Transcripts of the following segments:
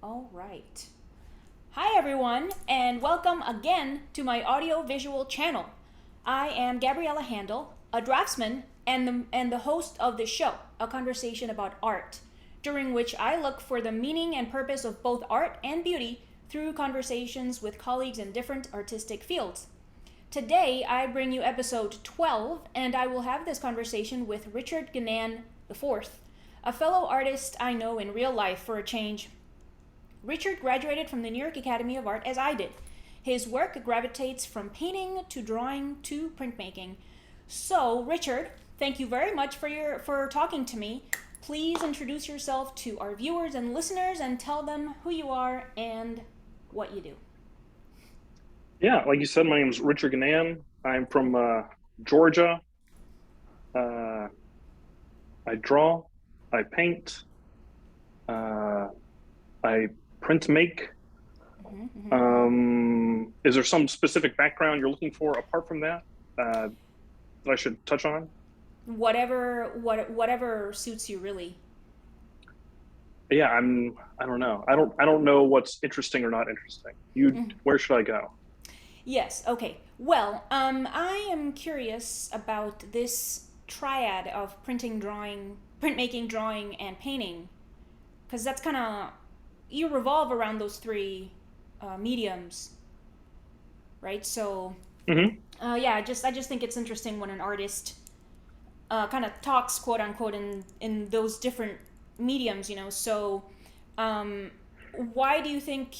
All right. Hi, everyone, and welcome again to my audiovisual channel. I am Gabriela Handal, a draftsman and the host of this show, a conversation about art, during which I look for the meaning and purpose of both art and beauty through conversations with colleagues in different artistic fields. Today, I bring you episode 12, and I will have this conversation with Richard Gnann IV, a fellow artist I know in real life for a change. Richard graduated from the New York Academy of Art as I did. His work gravitates from painting to drawing to printmaking. So, Richard, thank you very much for talking to me. Please introduce yourself to our viewers and listeners and tell them who you are and what you do. Yeah, like you said, my name is Richard Gnann. I'm from Georgia. Uh, I draw, I paint, uh, I print make. Is there some specific background you're looking for apart from that that I should touch on? Whatever suits you, really. Yeah, I don't know. I don't know what's interesting or not interesting. Where should I go? Yes. Okay. Well, I am curious about this triad of printing, drawing, printmaking, drawing, and painting, because that's kind of you revolve around those three mediums, right? So, Hmm. yeah, I just think it's interesting when an artist kind of talks, quote unquote, in those different mediums. So, um, why do you think?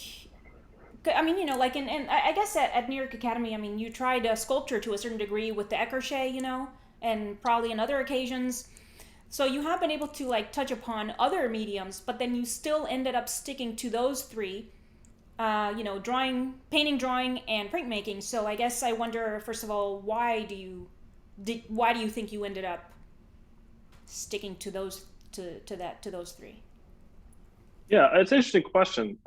I mean, like I guess at New York Academy, I mean, you tried sculpture to a certain degree with the Eckerche, and probably in other occasions. So you have been able to like touch upon other mediums, but then you still ended up sticking to those three, drawing, painting, drawing, and printmaking. So I guess I wonder, first of all, why do you think you ended up sticking to those three? Yeah, it's an interesting question.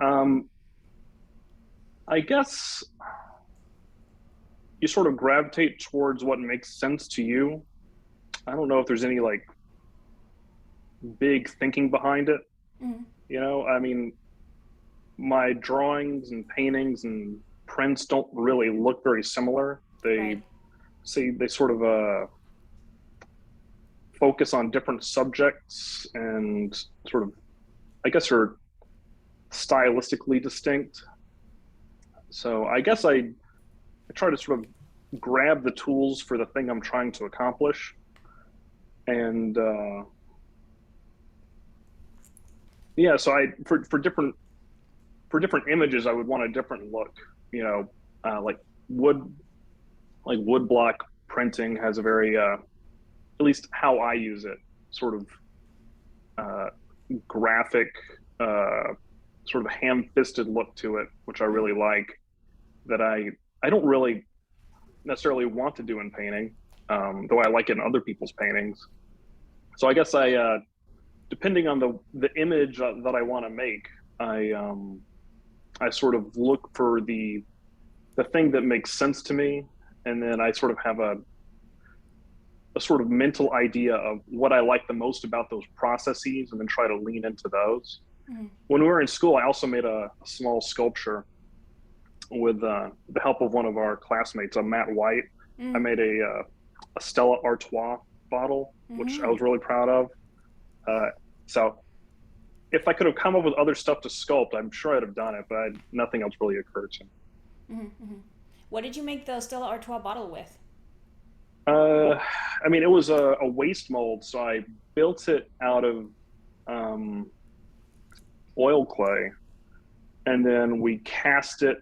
I guess you sort of gravitate towards what makes sense to you. I don't know if there's any like big thinking behind it. Mm-hmm. I mean, my drawings and paintings and prints don't really look very similar. Right. They sort of focus on different subjects and sort of, I guess, are stylistically distinct. So I guess I try to sort of grab the tools for the thing I'm trying to accomplish, and yeah. So I for different images, I would want a different look. You know, like wood wood block printing has a very at least how I use it, sort of uh, graphic, uh, sort of ham-fisted look to it, which I really like. That I don't really necessarily want to do in painting, though I like it in other people's paintings. So I guess depending on the image that I want to make, I sort of look for the thing that makes sense to me, and then I sort of have a sort of mental idea of what I like the most about those processes, and then try to lean into those. Mm-hmm. When we were in school, I also made a small sculpture with the help of one of our classmates, Matt White. I Mm-hmm. made a Stella Artois bottle, which I Mm-hmm. was really proud of. Uh, so if I could have come up with other stuff to sculpt, I'm sure I'd have done it, but nothing else really occurred to me. Mm-hmm. What did you make the Stella Artois bottle with? Uh, I mean, it was a waste mold, so I built it out of um, oil clay, and then we cast it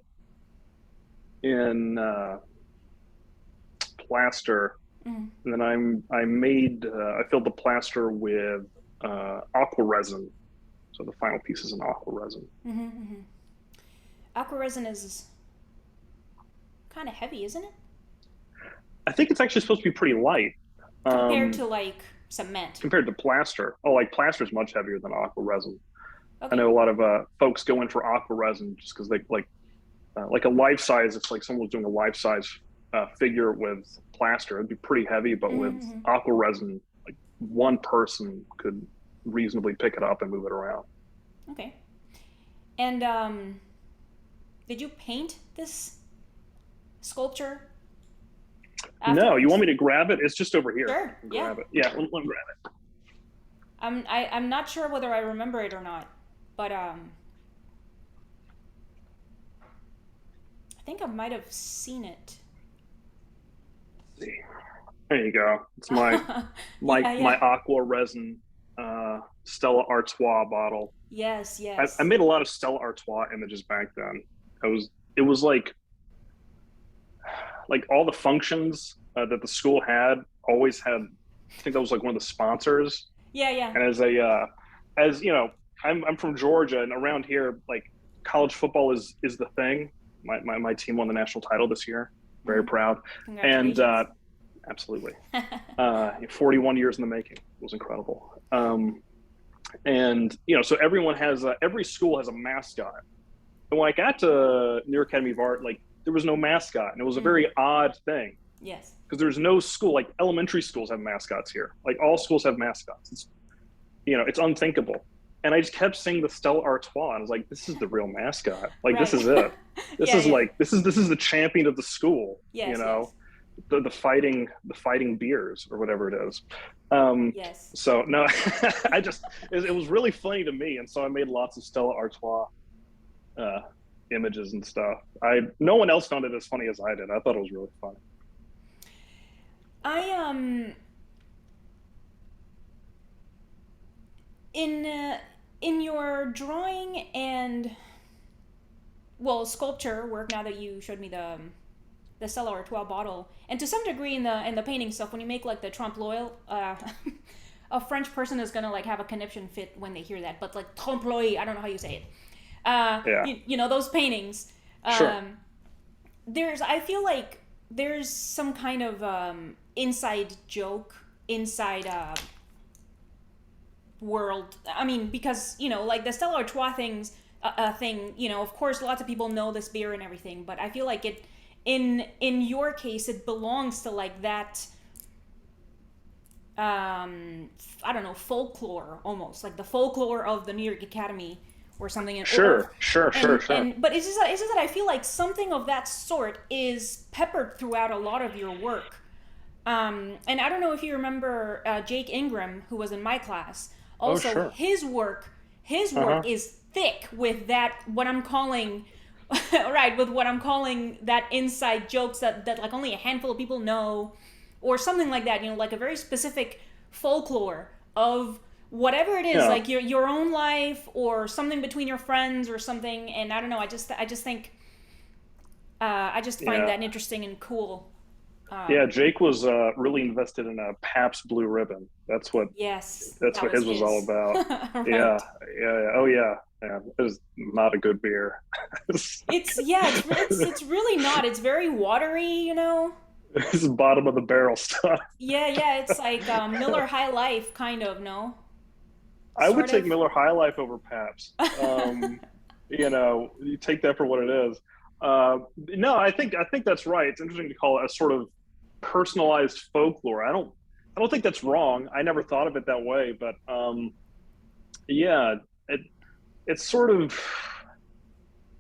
in plaster, Mm-hmm. and then I filled the plaster with aqua resin. So the final piece is an aqua resin. Mm-hmm. Mm-hmm. Aqua resin is kind of heavy, isn't it? I think it's actually supposed to be pretty light Compared um, to like cement. compared to plaster. Oh, like plaster is much heavier than aqua resin. I Okay. know a lot of folks go in for aqua resin just because they like a life size. It's like someone was doing a life size figure with plaster. It'd be pretty heavy, but with Mm-hmm. aqua resin, like one person could reasonably pick it up and move it around. Okay. And did you paint this sculpture No, you want afterwards? me to grab it? It's just over here. Sure. Yeah. Grab it. Yeah, let me grab it. I'm not sure whether I remember it or not, but I think I might have seen it. Let's see. There you go. It's my my Yeah, my yeah. aqua resin Stella Artois bottle. Yes, I yes. made a lot of Stella Artois images back then. It was like all the functions that the school had always had. I think that was like one of the sponsors. Yeah, yeah. And as you know, I'm from Georgia, and around here, like college football is the thing. My team won the national title this year. Very Hmm. proud. And Congratulations. absolutely, 41 years in the making. It was incredible. And so every school has a mascot. And when I got to New York Academy of Art, like there was no mascot, and it was a Mm, very odd thing yes. because there's no school. Like elementary schools have mascots here. Like all schools have mascots. It's unthinkable. And I just kept seeing the Stella Artois, and I was like, this is the real mascot. Like this Right. is it. This Yeah, is yeah. like this is the champion of the school. Yes, yes. The fighting beers or whatever it is. Um, Yes. so no, it was really funny to me, and so I made lots of Stella Artois uh, images and stuff. No one else found it as funny as I did. I thought it was really funny. I in uh, in your drawing and well sculpture work. Now that you showed me the Stella Artois bottle, and to some degree in the painting stuff, when you make like the trompe l'oeil, a French person is gonna like have a conniption fit when they hear that. But like trompe l'oeil, I don't know how you say it. Yeah, You know those paintings. sure, Um, I feel like there's some kind of inside joke inside world. I mean, because like the Stella Artois thing. Of course, lots of people know this beer and everything, but I feel like in your case, it belongs to like that. I don't know, folklore almost like the folklore of the New York Academy or something, sure, sure, sure, sure. and but it's just that I feel like something of that sort is peppered throughout a lot of your work. And I don't know if you remember Jake Ingram, who was in my class. Oh, Also, sure. his Uh work huh. is thick with that what I'm calling, right, with what I'm calling that inside jokes that like only a handful of people know, or something like that. Like a very specific folklore of whatever it is, Yeah, like your own life or something between your friends or something. And I don't know. I just think I just find yeah. that interesting and cool. Yeah, Um, Jake was really invested in a Pabst Blue Ribbon. That's what Yes, that's that what was his was all his. about. Yeah, Right. yeah, yeah. Oh yeah, yeah. It was not a good beer. It's, It's really not. It's very watery. it's bottom of the barrel stuff. Yeah, yeah. It's like Miller High Life, kind of. No, I would sort take of. Miller High Life over Pabst. You take that for what it is. No, I think that's right. It's interesting to call it a sort of personalized folklore. I don't think that's wrong. I never thought of it that way, but yeah, it it's sort of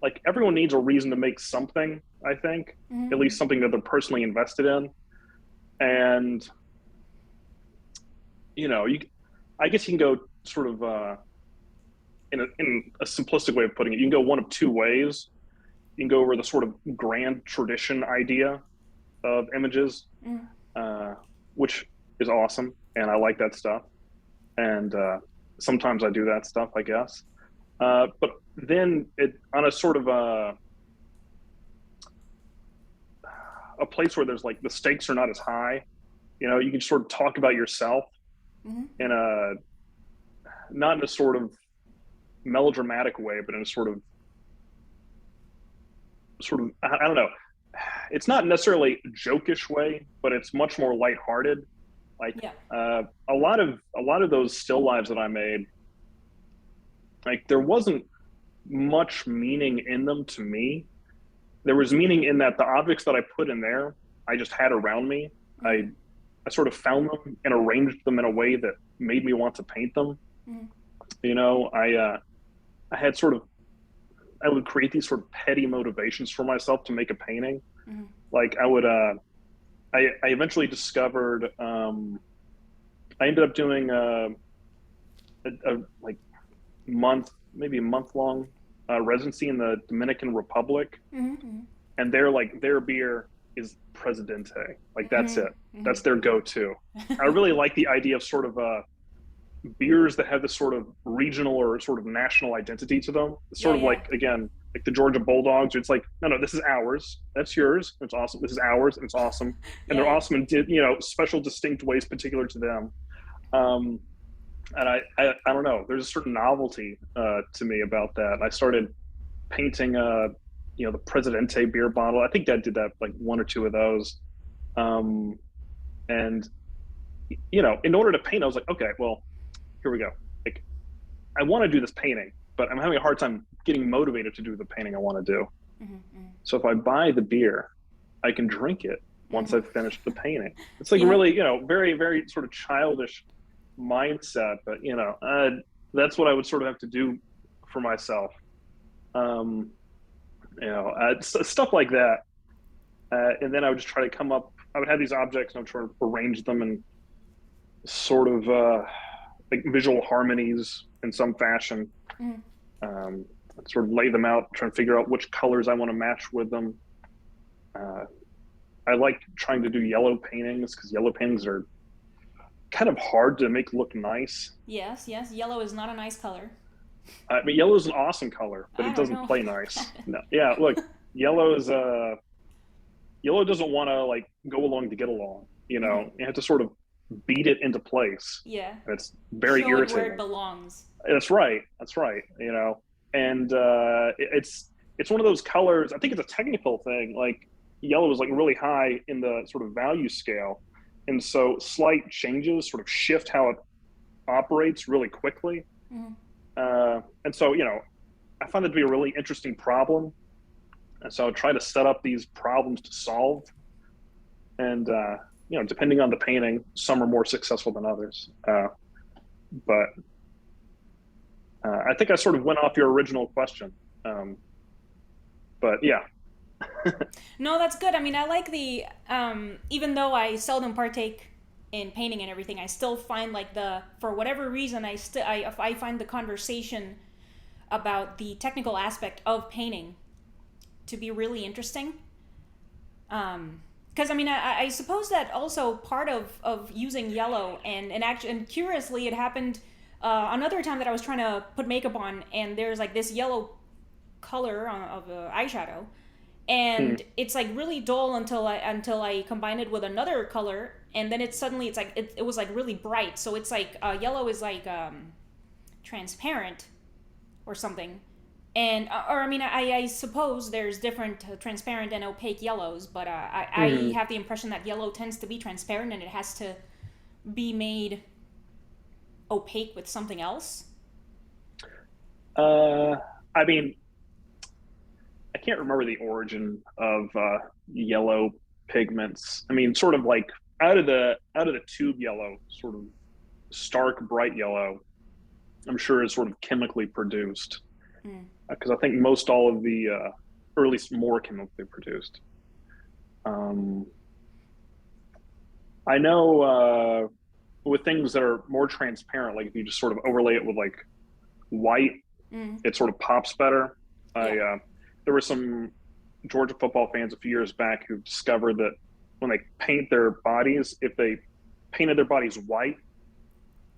like everyone needs a reason to make something, I think, at Mhm. least something that they're personally invested in. And, you I guess you can go sort of in a simplistic way of putting it, you can go one of two ways. You can go over the sort of grand tradition idea of images, Mhm. uh, which is awesome, and I like that stuff. And sometimes I do that stuff, I guess. But then it on a sort of a place where there's like the stakes are not as high. You can sort of talk about yourself Mhm. in a not in a sort of melodramatic way, but in a sort of I don't know. It's not necessarily a jokish way, but it's much more lighthearted. Like Yeah. a lot of those still lives that I made, like there wasn't much meaning in them to me. There was meaning in that the objects that I put in there, I just had around me. I Mhm. I sort of found them and arranged them in a way that made me want to paint them. Mhm. I had sort of would create these sort of petty motivations for myself to make a painting. Mm-hmm. Like I would I eventually discovered I ended up doing a like month, maybe a month long residency in the Dominican Republic, Mm-hmm. and their beer is Presidente. Like that's it. Mm-hmm. That's their go-to. I really like the idea of sort of beers that have this sort of regional or sort of national identity to them. It's Yeah, sort of yeah. like, again, like the Georgia Bulldogs. It's like, no, this is ours. That's yours. It's awesome. This is ours. And it's awesome. And Yeah, they're yeah. awesome in special, distinct ways particular to them. Um, and I don't know. There's a certain novelty to me about that. I started painting the Presidente beer bottle. I think I did that like one or two of those. Um, and in order to paint, I was like, okay, well, here we go. Like, I want to do this painting, but I'm having a hard time getting motivated to do the painting I want to do. Mm-hmm. So if I buy the beer, I can drink it once Mm-hmm. I've finished the painting. It's like Yeah. really, very, very sort of childish mindset, but that's what I would sort of have to do for myself. Um, stuff like that. And then I would just try to come up, I would have these objects and I would try to arrange them in sort of like visual harmonies in some fashion. Mm-hmm. Sort of lay them out, try and figure out which colors I want to match with them. I like trying to do yellow paintings because yellow paintings are kind of hard to make look nice. Yes, yes. Yellow is not a nice color. I mean, yellow is an awesome color, but I it don't doesn't know play nice. No, yeah, look, yellow is yellow doesn't want to like go along to get along. Mm-hmm. You have to sort of beat it into place. Yeah. And it's very Show irritating. it where it belongs. That's right. That's right. And it's one of those colors. I think it's a technical thing. Like yellow is like really high in the sort of value scale, and so slight changes sort of shift how it operates really quickly. Mm-hmm. And so I find that to be a really interesting problem, and so I try to set up these problems to solve. And depending on the painting, some are more successful than others. But I think I sort of went off your original question. But yeah. No, that's good. I mean, I like the even though I seldom partake in painting and everything, I still find like for whatever reason I find the conversation about the technical aspect of painting to be really interesting. Because I mean, I suppose that also part of using yellow and curiously it happened another time that I was trying to put makeup on, and there's like this yellow color of eyeshadow, and it's like really dull until I combine it with another color, and then it's like it was like really bright. So it's like yellow is like transparent or something. And or I mean, I suppose there's different transparent and opaque yellows, but I have the impression that yellow tends to be transparent and it has to be made opaque with something else. I mean, I can't remember the origin of yellow pigments. I mean, sort of like out of the tube yellow, sort of stark bright yellow, I'm sure is sort of chemically produced. Because I think most all of the, or at least more chemically produced. I know with things that are more transparent, like if you just sort of overlay it with like white, it sort of pops better. Yeah. There were some Georgia football fans a few years back who discovered that when they paint their bodies, if they painted their bodies white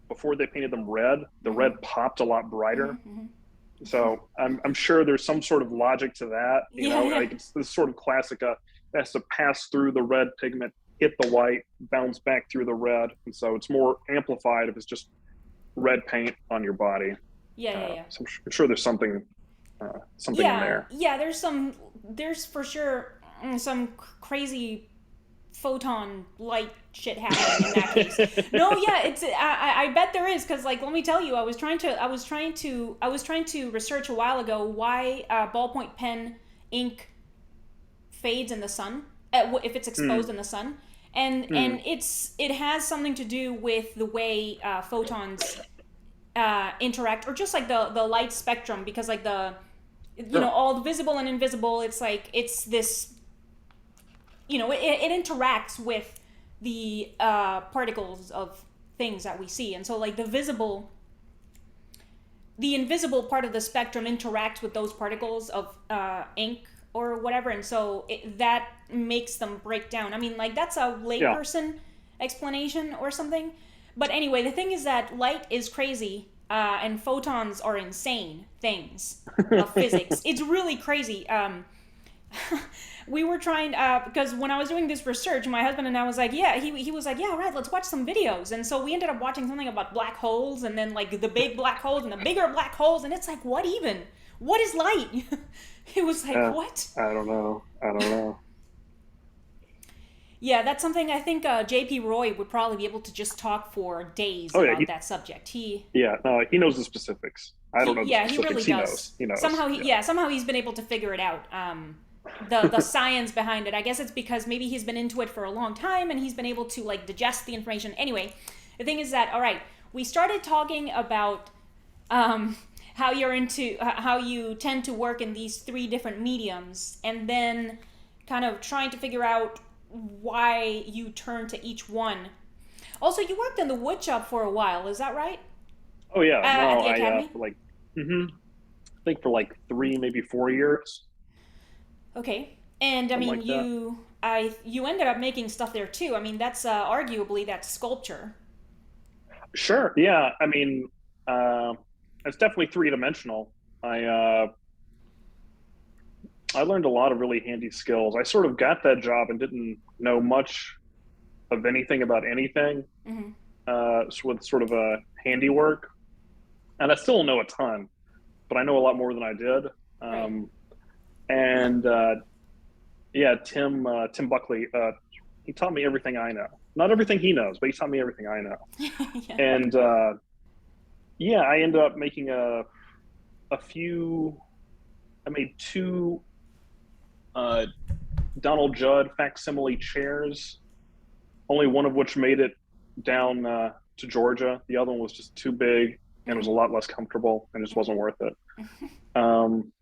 before they painted them red, the red popped a lot brighter. So I'm sure there's some sort of logic to that. Like it's this sort of classic, it has to pass through the red pigment, hit the white, bounce back through the red. And so it's more amplified if it's just red paint on your body. Yeah. So I'm sure there's something in there. Yeah, there's for sure some crazy photon light shit happening in that case. No, yeah, it's I bet there is, because like let me tell you, I was trying to research a while ago why ballpoint pen ink fades in the sun if it's exposed in the sun, and it has something to do with the way photons interact, or just like the light spectrum, because like you know, Sure. all the visible and invisible. It's like it's this, you know, it interacts with the particles of things that we see, and so like the invisible part of the spectrum interacts with those particles of ink or whatever, and so that makes them break down. I mean, like that's a Yeah. layperson explanation or something. But anyway, the thing is that light is crazy, and photons are insane things of physics. It's really crazy. We were trying because when I was doing this research, my husband and I was like, yeah, he was like, yeah, all right, let's watch some videos. And so we ended up watching something about black holes, and then like the big black holes and the bigger black holes, and it's like, what even? What is light? It was like, what? I don't know. I don't know. Yeah, that's something I think JP Roy would probably be able to just talk for days Oh yeah, about that subject. yeah. No, he knows the specifics. I don't know the Yeah, he really specifics. He does. knows. He knows. Somehow he's been able to figure it out. The science behind it. I guess it's because maybe he's been into it for a long time and he's been able to like digest the information. Anyway, the thing is that all right, we started talking about how how you tend to work in these three different mediums, and then kind of trying to figure out why you turn to each one. Also, you worked in the wood shop for a while. Is that right? Oh yeah. At No, the I academy. for like, I think for like 3, maybe 4 years, Okay. And I something mean, like that. you ended up making stuff there too. I mean, that's arguably that's sculpture. Sure. Yeah. I mean, uh, it's definitely three-dimensional. I uh, I learned a lot of really handy skills. I sort of got that job and didn't know much of anything about anything. Mm-hmm. With sort of a handiwork, and I still know a ton, but I know a lot more than I did. Right. Um, and Yeah, Tim Buckley, he taught me everything I know. Not everything he knows, but he taught me everything I know. Yeah. And yeah, I ended up making a few. I made two uh, Donald Judd facsimile chairs. Only one of which made it down to Georgia. The other one was just too big and it was a Mm-hmm. lot less comfortable and just wasn't worth it. Um,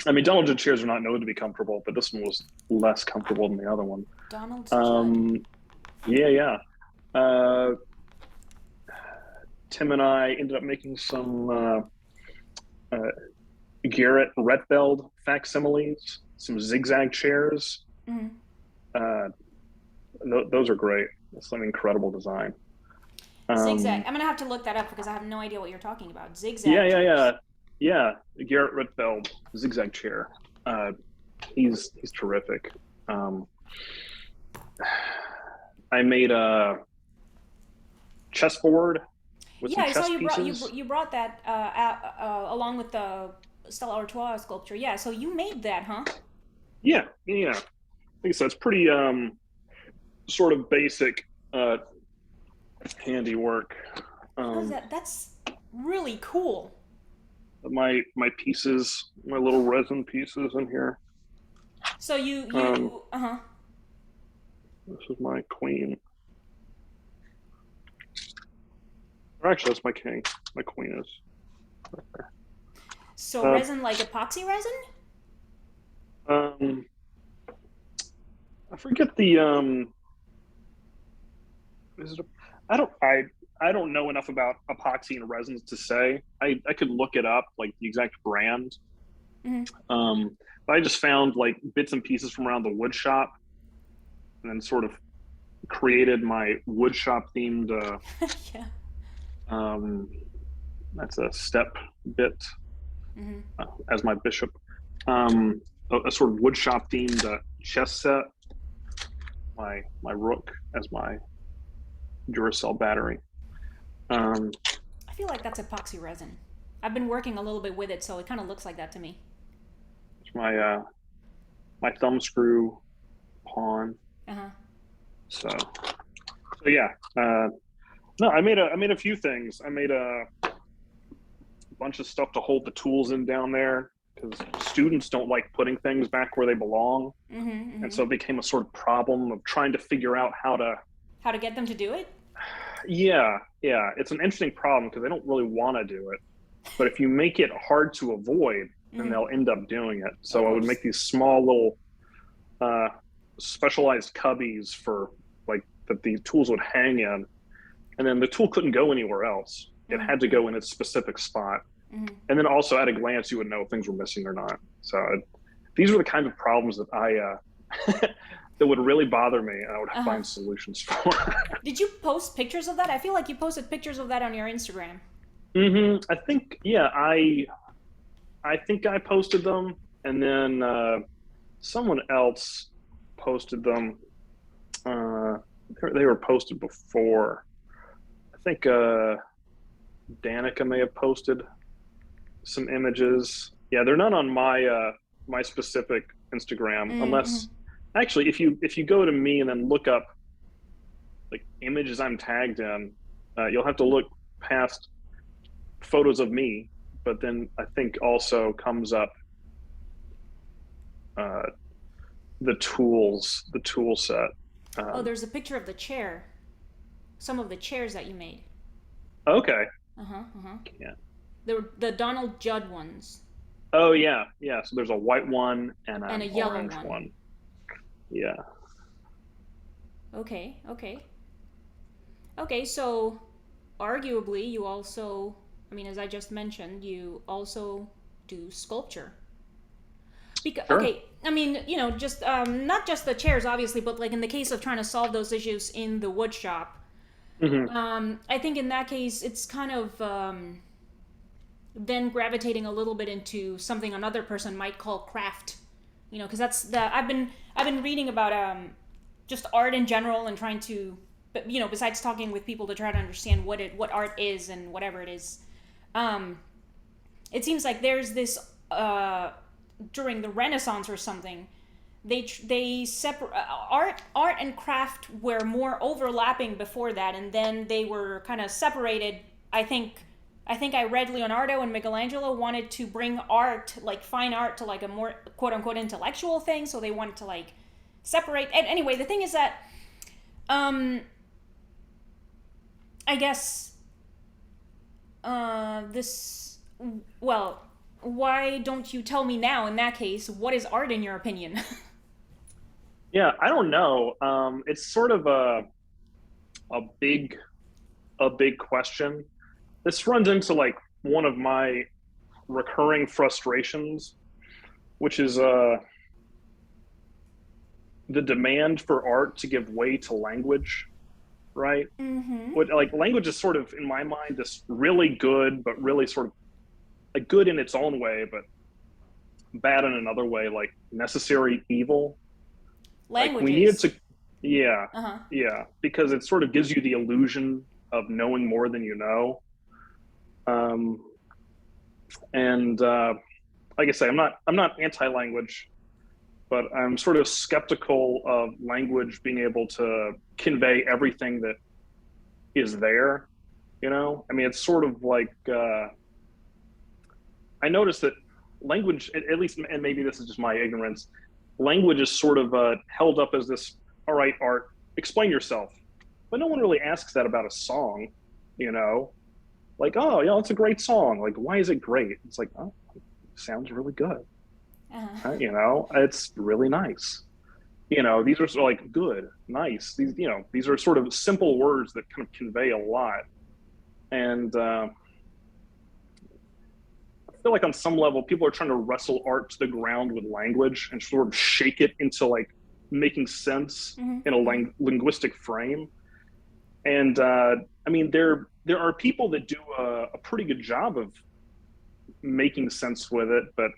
I mean, Donald Judd chairs are not known to be comfortable, but this one was less comfortable than the other one. Donald Judd. Um, yeah, yeah. Uh, Tim and I ended up making some uh, Garrett Retfeld facsimiles, some zigzag chairs. Mm-hmm. Uh, those are great. It's an incredible design. Zigzag. Um, I'm gonna have to look that up because I have no idea what you're talking about. yeah, Zigzag yeah, chairs. yeah, yeah. Garrett Retfeld zigzag chair. Uh, he's terrific. Um, I made a chessboard with Yeah, some I saw chess pieces. you brought that along with the Stella Artois sculpture. Yeah, so you made that, huh? Yeah, yeah. I think so. It's pretty sort of basic handiwork. How is Um, that? That's really cool. my pieces, my little resin pieces in here. So Um, you uh-huh. this is my queen. Or actually, that's my king. My queen is. So Uh, resin like epoxy resin? um, I forget the is it a, I don't know enough about epoxy and resins to say. I could look it up, like the exact brand. Mm-hmm. But I just found like bits and pieces from around the wood shop, and then sort of created my wood shop themed. Yeah. Um, that's a step bit Mm-hmm. as my bishop. Um, a sort of wood shop themed chess set. My rook as my Duracell battery. Um, I feel like that's epoxy resin. I've been working a little bit with it, so it kind of looks like that to me. my my thumb screw pawn. Uh-huh. So yeah. No, I made a few things. I made a bunch of stuff to hold the tools in down there because students don't like putting things back where they belong, Mm-hmm. and Mm-hmm. so it became a sort of problem of trying to figure out how to. How to get them to do it? Yeah, yeah, it's an interesting problem because they don't really want to do it, but if you make it hard to avoid, and Mm-hmm. they'll end up doing it. Of So I would course. make these small little uh, specialized cubbies for like that the tools would hang in, and then the tool couldn't go anywhere else. It had to Mm-hmm. go in its specific spot. Mm-hmm. And then also at a glance, you would know if things were missing or not. So these were the kind of problems that that would really bother me, and I would Uh-huh. find solutions for. Did you post pictures of that? I feel like you posted pictures of that on your Instagram. I think, yeah, I think I posted them, and then someone else posted them. Uh, they were posted before. I think Danica may have posted some images. Yeah, they're not on my specific Instagram, Mm-hmm. unless actually if you go to me and then look up like images I'm tagged in, you'll have to look past photos of me, but then I think also comes up uh, the tool set. Oh, Um, there's a picture of the chair. Some of the chairs that you made. okay, Uh huh. Uh huh. yeah. They were the Donald Judd ones Oh yeah, yeah. So there's a white one and and an a yellow orange one. one. Yeah. Okay. Okay. Okay. So, arguably, you also, I mean, as I just mentioned, you also do sculpture. Because Sure. okay, I mean, just not just the chairs, obviously, but like in the case of trying to solve those issues in the wood shop, Hmm. I think in that case it's kind of then gravitating a little bit into something another person might call craft, because that's the I've been reading about just art in general and trying to, but besides talking with people to try to understand what art is and whatever it is, um, it seems like there's this during the Renaissance or something. They separate art and craft were more overlapping before that, and then they were kind of separated. I think I read Leonardo and Michelangelo wanted to bring art, like fine art, to like a more quote unquote intellectual thing, so they wanted to like separate. And anyway, the thing is that um I guess this well, why don't you tell me now in that case what is art in your opinion? Yeah, I don't know. It's sort of a big a big question. This runs into like one of my recurring frustrations, which is the demand for art to give way to language, right? Mm-hmm. What like language is sort of in my mind this really good, but really sort of like good in its own way, but bad in another way, like necessary evil. Like we needed Languages. to, yeah, Uh-huh. yeah, because it sort of gives you the illusion of knowing more than you know. Um, and like I say, I'm not anti-language, but I'm sort of skeptical of language being able to convey everything that is there. You know, I mean, it's sort of like I noticed that language, at least, and maybe this is just my ignorance, language is sort of held up as this. All right, art, explain yourself, but no one really asks that about a song. You know, like, oh, yeah, it's a great song. Like, why is it great? It's like, oh, it sounds really good. Uh-huh. You know, it's really nice. You know, these are sort of like good, nice. These, you know, these are sort of simple words that kind of convey a lot. And I feel like on some level, people are trying to wrestle art to the ground with language and sort of shake it into like making sense Mm-hmm. in a Mm-hmm. linguistic frame. And I mean, there are people that do a pretty good job of making sense with it, but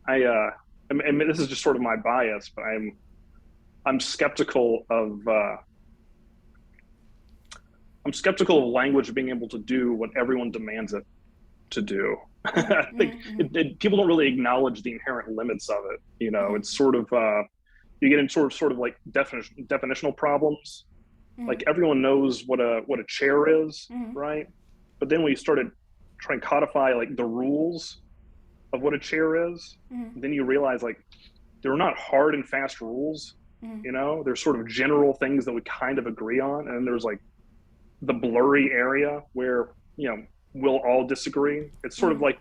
I mean, this is just sort of my bias, but I'm skeptical of I'm skeptical of language being able to do what everyone demands it to do. I Mm-hmm. think Mm-hmm. people don't really acknowledge the inherent limits of it. You know, Mm-hmm. it's sort of you get into sort of like definitional problems. Mm-hmm. Like everyone knows what a chair is, Mm-hmm. right? But then when you started trying to codify like the rules of what a chair is, Mm-hmm. then you realize like they're not hard and fast rules. Mm-hmm. You know, there's sort of general things that we kind of agree on, and then there's like the blurry area where we'll all disagree. It's sort of Mm-hmm. like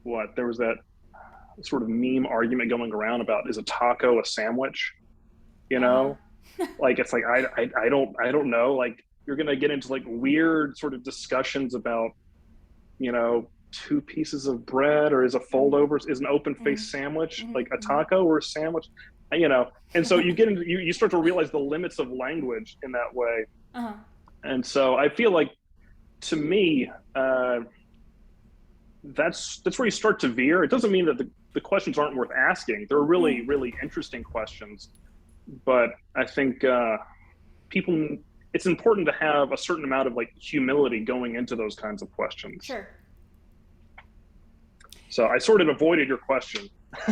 what there was that sort of meme argument going around about, is a taco a sandwich? You Uh-huh. know, like it's like I don't know. Like you're gonna get into like weird sort of discussions about, you know, two pieces of bread, or is a fold Mm-hmm. over, is an open Mm-hmm. faced sandwich like a Mm-hmm. taco or a sandwich? You know, and so you get into you start to realize the limits of language in that way. Uh-huh. And so I feel like, to me, that's where you start to veer. It doesn't mean that the questions aren't worth asking. They're really, Mm-hmm. really interesting questions. But I think people, it's important to have a certain amount of like humility going into those kinds of questions. Sure. So I sort of avoided your question.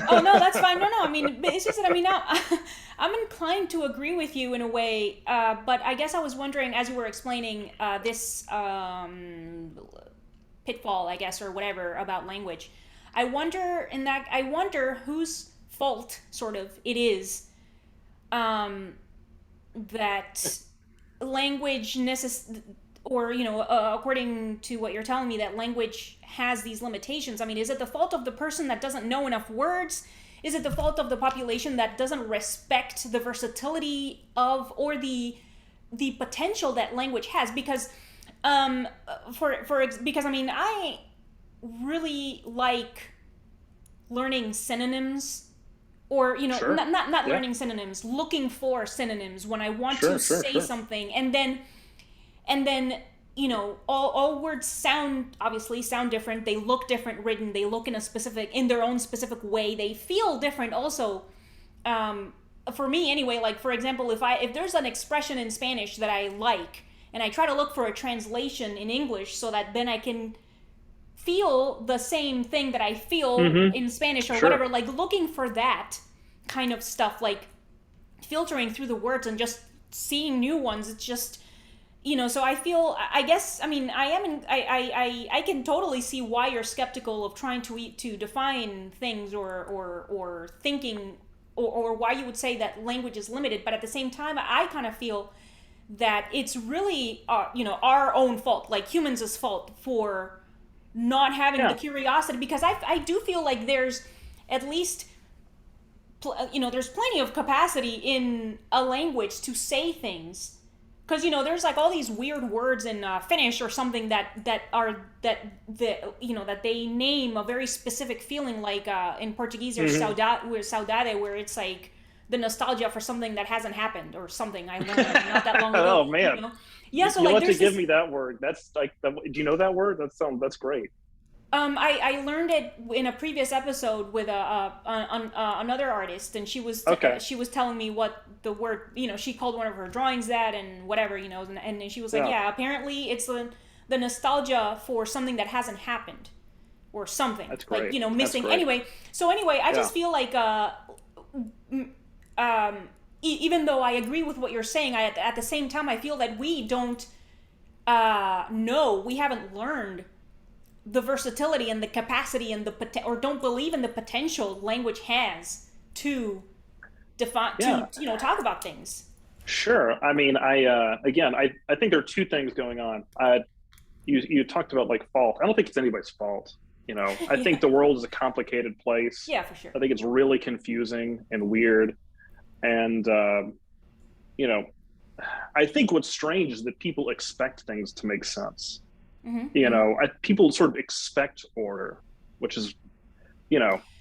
Oh no, that's fine. No, no. I mean, but it's just that I mean now I'm inclined to agree with you in a way, but I guess I was wondering as you were explaining this pitfall, I guess, or whatever about language. I wonder whose fault sort of it is um, that language or according to what you're telling me, that language has these limitations. I mean, is it the fault of the person that doesn't know enough words? Is it the fault of the population that doesn't respect the versatility of, or the potential that language has? Because because I mean, I really like learning synonyms, or Sure. not Yeah. learning synonyms, looking for synonyms when I want to Sure. Sure. say Sure. something. And then all words sound different, they look different written, they look in their own specific way, they feel different also. um, for me anyway, like for example, if there's an expression in Spanish that I like, and I try to look for a translation in English so that then I can feel the same thing that I feel Mm-hmm. in Spanish or Sure. whatever, like looking for that kind of stuff, like filtering through the words and just seeing new ones. It's just, so I feel, I guess, I mean, I am in, I can totally see why you're skeptical of trying to define things, or thinking, or why you would say that language is limited. But at the same time, I kind of feel that it's really our own fault, like humans' fault, for not having the Yeah. curiosity. Because I do feel like there's at least there's plenty of capacity in a language to say things. Because there's like all these weird words in Finnish or something that they name a very specific feeling, like in Portuguese there's Mm-hmm. saudade, where it's like the nostalgia for something that hasn't happened, or something I learned not that long Oh ago. man, Yeah, so you'll like have to there's give this. me that word. That's like, do you know that word? That's great. I learned it in a previous episode with another artist, and Okay. she was telling me what the word, she called one of her drawings that, and whatever, and she was like, Yeah. yeah, apparently it's the nostalgia for something that hasn't happened, or something That's like, great. That's missing. great. Anyway, I Yeah. just feel like even though I agree with what you're saying, at the same time I feel that we don't know, we haven't learned the versatility and the capacity and or don't believe in the potential language has to define, Yeah. to talk about things. Sure. I mean, again, I think there are two things going on. You talked about like fault. I don't think it's anybody's fault. You know, I think Yeah, the world is a complicated place. yeah, for sure. I think it's really confusing and weird. And you know, I think what's strange is that people expect things to make sense. Hmm. You Hmm. know, people sort of expect order, which is,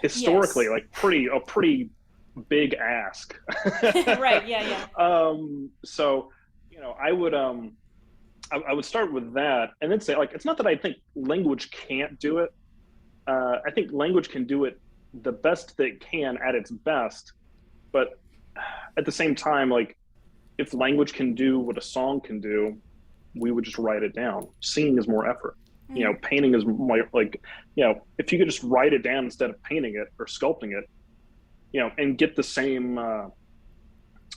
historically Yes. like a pretty big ask. Right. Yeah. Yeah. So, I would start with that, and then say, like, it's not that I think language can't do it. I think language can do it the best that it can at its best, but at the same time, like, if language can do what a song can do, we would just write it down. Singing is more effort. Mm-hmm. Painting is more like, if you could just write it down instead of painting it or sculpting it, and get the same,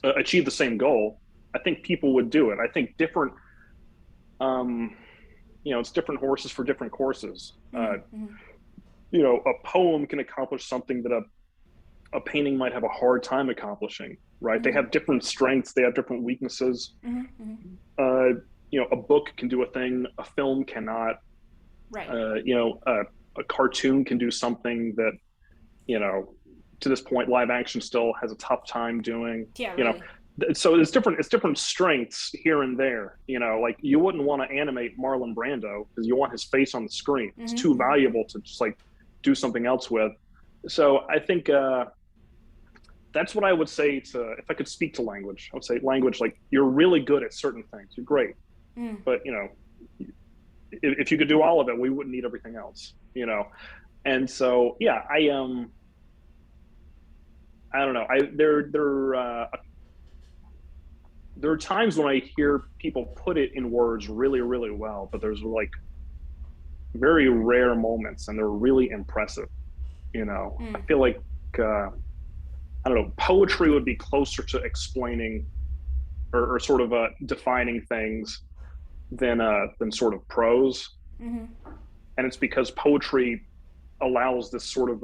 achieve the same goal, I think people would do it. I think different, um, it's different horses for different courses. Mm-hmm. A poem can accomplish something that a painting might have a hard time accomplishing, right? They Mm-hmm. have different strengths, they have different weaknesses. Mm-hmm. Mm-hmm. Uh, a book can do a thing a film cannot. Right. Uh, a cartoon can do something that, you know, to this point, live action still has a tough time doing. Yeah, You know, really. so it's different strengths here and there. You know, like you wouldn't want to animate Marlon Brando because you want his face on the screen. It's Mm-hmm, too mm-hmm. valuable to just like do something else with. So I think that's what I would say to, if I could speak to language, I would say language, like you're really good at certain things. You're great. Mm. But, you know, if you could do all of it, we wouldn't need everything else, you know? And so, yeah, I don't know. There are times when I hear people put it in words really, really well, but there's like very rare moments and they're really impressive. You know, I Mm. feel like, I don't know, poetry would be closer to explaining or sort of defining things than sort of prose. Mm-hmm. And it's because poetry allows this sort of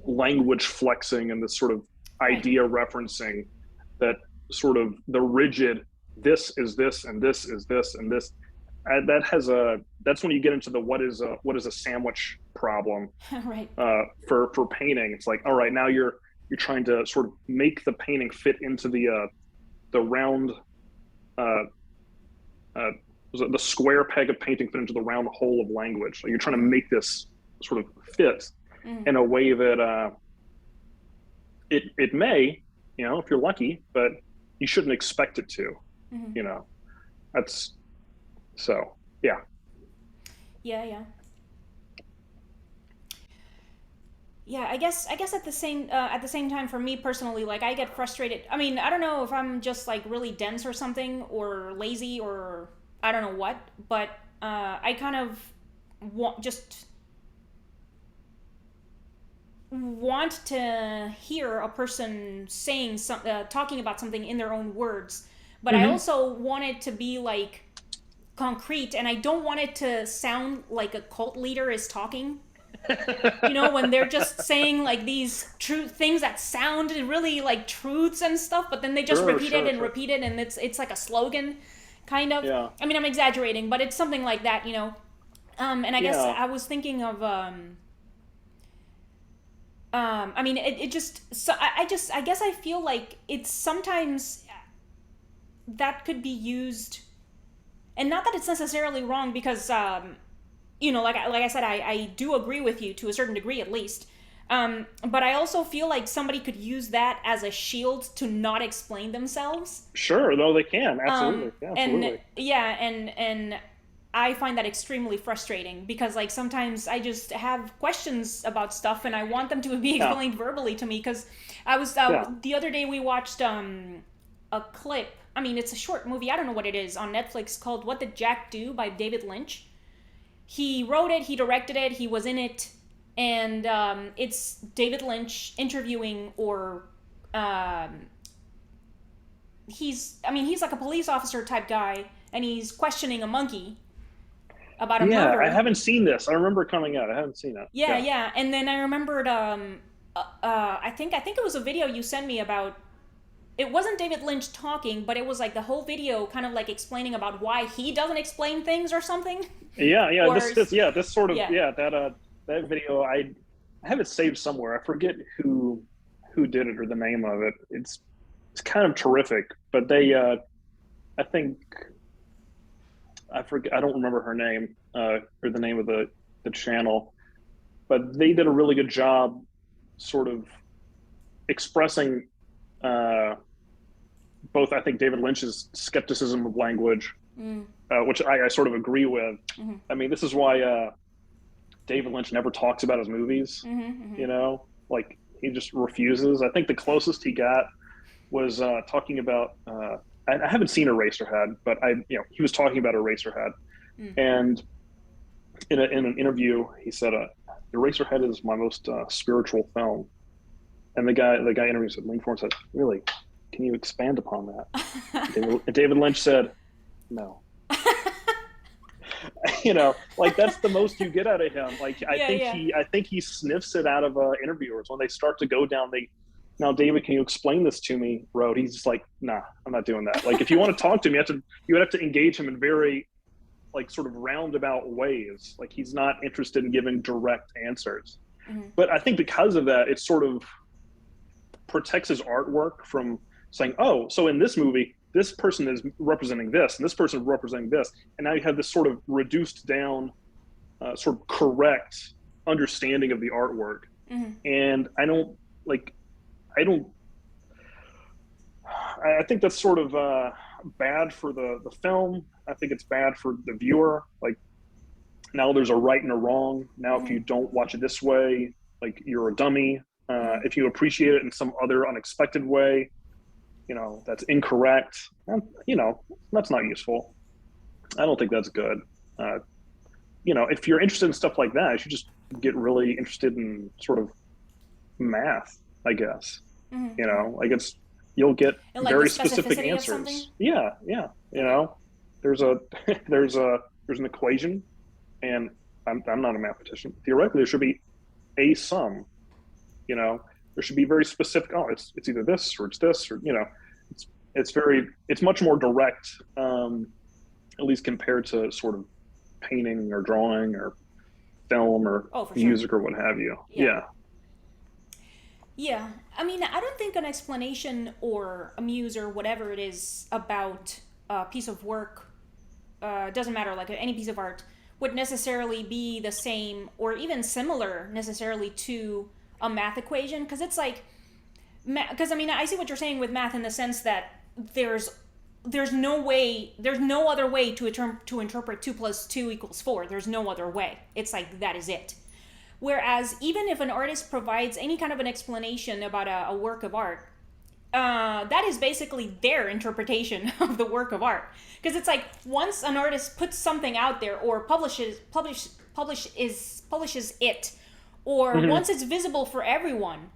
language flexing and this sort of Right. idea referencing that sort of the rigid, this is this and this is this and this, that has a, that's when you get into the what is a sandwich problem Right. for painting. It's like, all right, now you're trying to sort of make the painting fit into the round uh, uh, the square peg of painting fit into the round hole of language. So you're trying to Mm-hmm. make this sort of fit Mm-hmm. in a way that it may, you know, if you're lucky, but you shouldn't expect it to, Mm-hmm. you know. That's so yeah. Yeah, yeah. Yeah, I guess at the same time for me personally, like I get frustrated. I mean, I don't know if I'm just like really dense or something or lazy or I don't know what, but I kind of just want to hear a person saying talking about something in their own words, but I Mm-hmm. also want it to be like concrete and I don't want it to sound like a cult leader is talking. You know, when they're just saying like these true things that sound really like truths and stuff, but then they just Sure, repeat it sure, and sure. repeat it, and it's like a slogan, kind of. Yeah, I mean, I'm exaggerating, but it's something like that, you know. And I guess yeah, I was thinking of I mean, it just so I guess I feel like it's sometimes that could be used, and not that it's necessarily wrong because you know, like I said, I do agree with you to a certain degree at least. But I also feel like somebody could use that as a shield to not explain themselves. sure. No, they can absolutely, yeah, And absolutely. yeah, and I find that extremely frustrating because like sometimes I just have questions about stuff and I want them to be Yeah, explained verbally to me because I was yeah, the other day we watched a clip. I mean, it's a short movie. I don't know what it is on Netflix called "What Did Jack Do" by David Lynch. He wrote it, he directed it, he was in it, and it's David Lynch interviewing or um, I mean, he's like a police officer type guy, and he's questioning a monkey about a yeah. I murder. haven't seen this. I remember it coming out. I haven't seen it. Yeah, Yeah, yeah, and then I remembered. I think it was a video you sent me about. It wasn't David Lynch talking, but it was like the whole video, kind of like explaining about why he doesn't explain things or something. yeah, yeah. Or This yeah, this sort of yeah, yeah, that video I have it saved somewhere. I forget who did it or the name of it. It's kind of terrific, but they I think I forget, I don't remember her name or the name of the channel, but they did a really good job sort of expressing uh both, I think, David Lynch's skepticism of language, mm, which I sort of agree with. mm-hmm, I mean, this is why David Lynch never talks about his movies, mm-hmm, mm-hmm. you know, like he just refuses. I think the closest he got was talking about, I haven't seen Eraserhead, but he was talking about Eraserhead. Mm. And in an interview, he said, Eraserhead is my most spiritual film. And the guy interviewed said, leaned forward and said, really, can you expand upon that? David Lynch said, no. Like that's the most you get out of him. Like Yeah, yeah. I think he sniffs it out of interviewers when they start to go down the, now David, can you explain this to me road. He's just like, nah, I'm not doing that. Like if you want to talk to me, you would have to engage him in very like sort of roundabout ways. Like he's not interested in giving direct answers. Mm-hmm. But I think because of that, it sort of protects his artwork from saying, oh, so in this movie, this person is representing this, and this person is representing this. And now you have this sort of reduced down, sort of correct understanding of the artwork. Mm-hmm. And I think that's sort of bad for the film. I think it's bad for the viewer. Like now there's a right and a wrong. Now, Mm-hmm. if you don't watch it this way, like you're a dummy. If you appreciate it in some other unexpected way, that's incorrect. And, that's not useful. I don't think that's good. If you're interested in stuff like that, you should just get really interested in sort of math, I guess. Mm-hmm. You'll get And like very the specific specificity of something? answers. Yeah. There's an equation, and I'm not a mathematician. Theoretically, there should be a sum. There should be very specific. Oh, it's either this or it's this, or it's much more direct, at least compared to sort of painting or drawing or film or music or what have you. Yeah. I mean, I don't think an explanation or a muse or whatever it is about a piece of work, doesn't matter, like any piece of art, would necessarily be the same or even similar necessarily to a math equation. Because it's like, because I mean, I see what you're saying with math in the sense that there's no other way to interpret 2 + 2 = 4. There's no other way. It's like, that is it. Whereas even if an artist provides any kind of an explanation about a work of art, that is basically their interpretation of the work of art. Because it's like, once an artist puts something out there or publishes it, or Mm-hmm. once it's visible for everyone,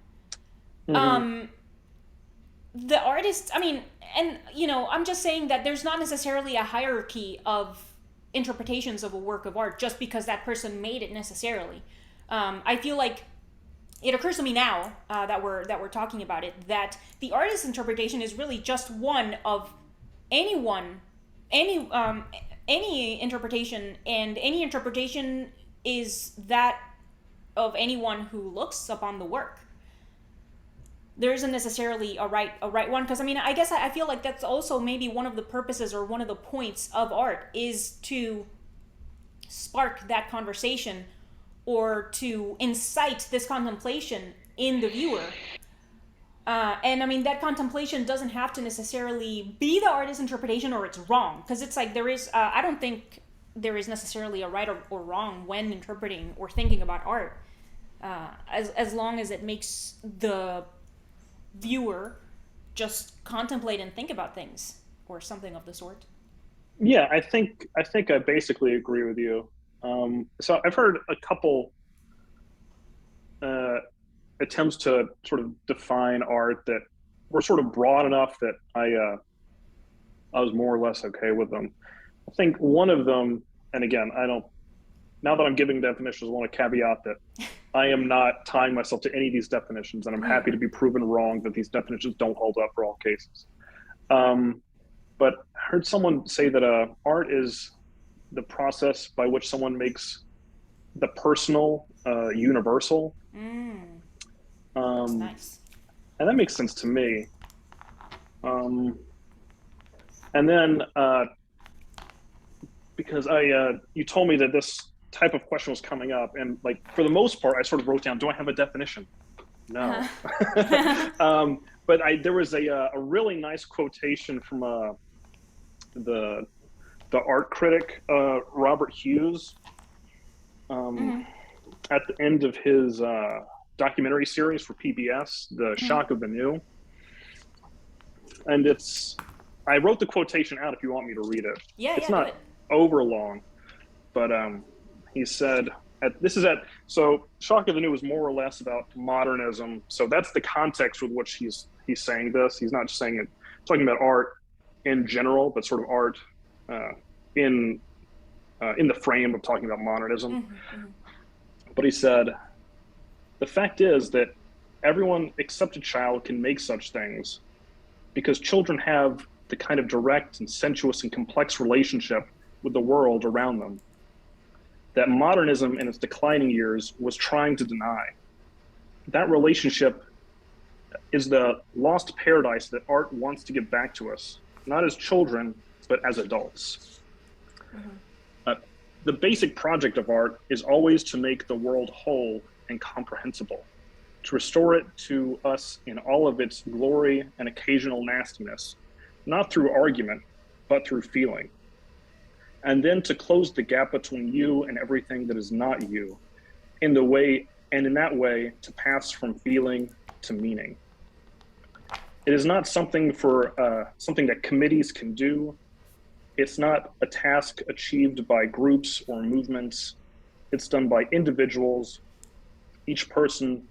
Mm-hmm. the artist, I mean, and I'm just saying that there's not necessarily a hierarchy of interpretations of a work of art just because that person made it necessarily. I feel like it occurs to me now that we're talking about it, that the artist's interpretation is really just one of any interpretation, and any interpretation is that of anyone who looks upon the work. There isn't necessarily a right one, because I mean, I guess I feel like that's also maybe one of the purposes or one of the points of art, is to spark that conversation or to incite this contemplation in the viewer. And I mean, that contemplation doesn't have to necessarily be the artist's interpretation or it's wrong, because it's like, there is, I don't think there is necessarily a right or wrong when interpreting or thinking about art, as long as it makes the viewer just contemplate and think about things or something of the sort. Yeah, I think I basically agree with you. So I've heard a couple attempts to sort of define art that were sort of broad enough that I was more or less okay with them. I think one of them, and again, now that I'm giving definitions, I want to caveat that I am not tying myself to any of these definitions, and I'm happy to be proven wrong that these definitions don't hold up for all cases. But I heard someone say that art is the process by which someone makes the personal universal. That's nice. And that makes sense to me. And then because you told me that this type of question was coming up, and like for the most part, I sort of wrote down, do I have a definition? No. But there was a really nice quotation from the art critic Robert Hughes at the end of his documentary series for PBS, The Shock of the New. And I wrote the quotation out if you want me to read it. It's not over long, but he said, so Shock of the New is more or less about modernism. So that's the context with which he's saying this. He's not just talking about art in general, but sort of art in the frame of talking about modernism. But he said, the fact is that everyone except a child can make such things, because children have the kind of direct and sensuous and complex relationship with the world around them that modernism in its declining years was trying to deny. That relationship is the lost paradise that art wants to give back to us, not as children, but as adults. Mm-hmm. The basic project of art is always to make the world whole and comprehensible, to restore it to us in all of its glory and occasional nastiness, not through argument, but through feeling. And then to close the gap between you and everything that is not you, in the way, and in that way to pass from feeling to meaning. It is not something something that committees can do. It's not a task achieved by groups or movements. It's done by individuals, each person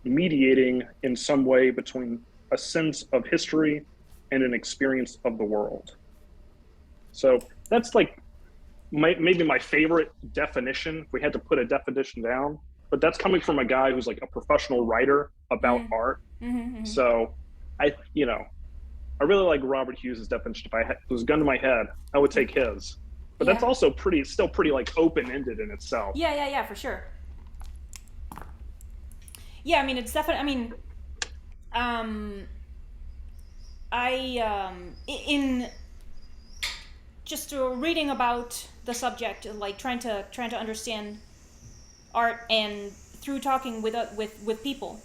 mediating in some way between a sense of history and an experience of the world. So that's like maybe my favorite definition, if we had to put a definition down, but that's coming from a guy who's like a professional writer about Mm-hmm. art. Mm-hmm. So I really like Robert Hughes's definition. If it was a gun to my head, I would take his. But that's also still pretty like open-ended in itself. Yeah, for sure. Yeah, I mean, it's definitely, I mean, in just reading about the subject, like trying to understand art, and through talking with people,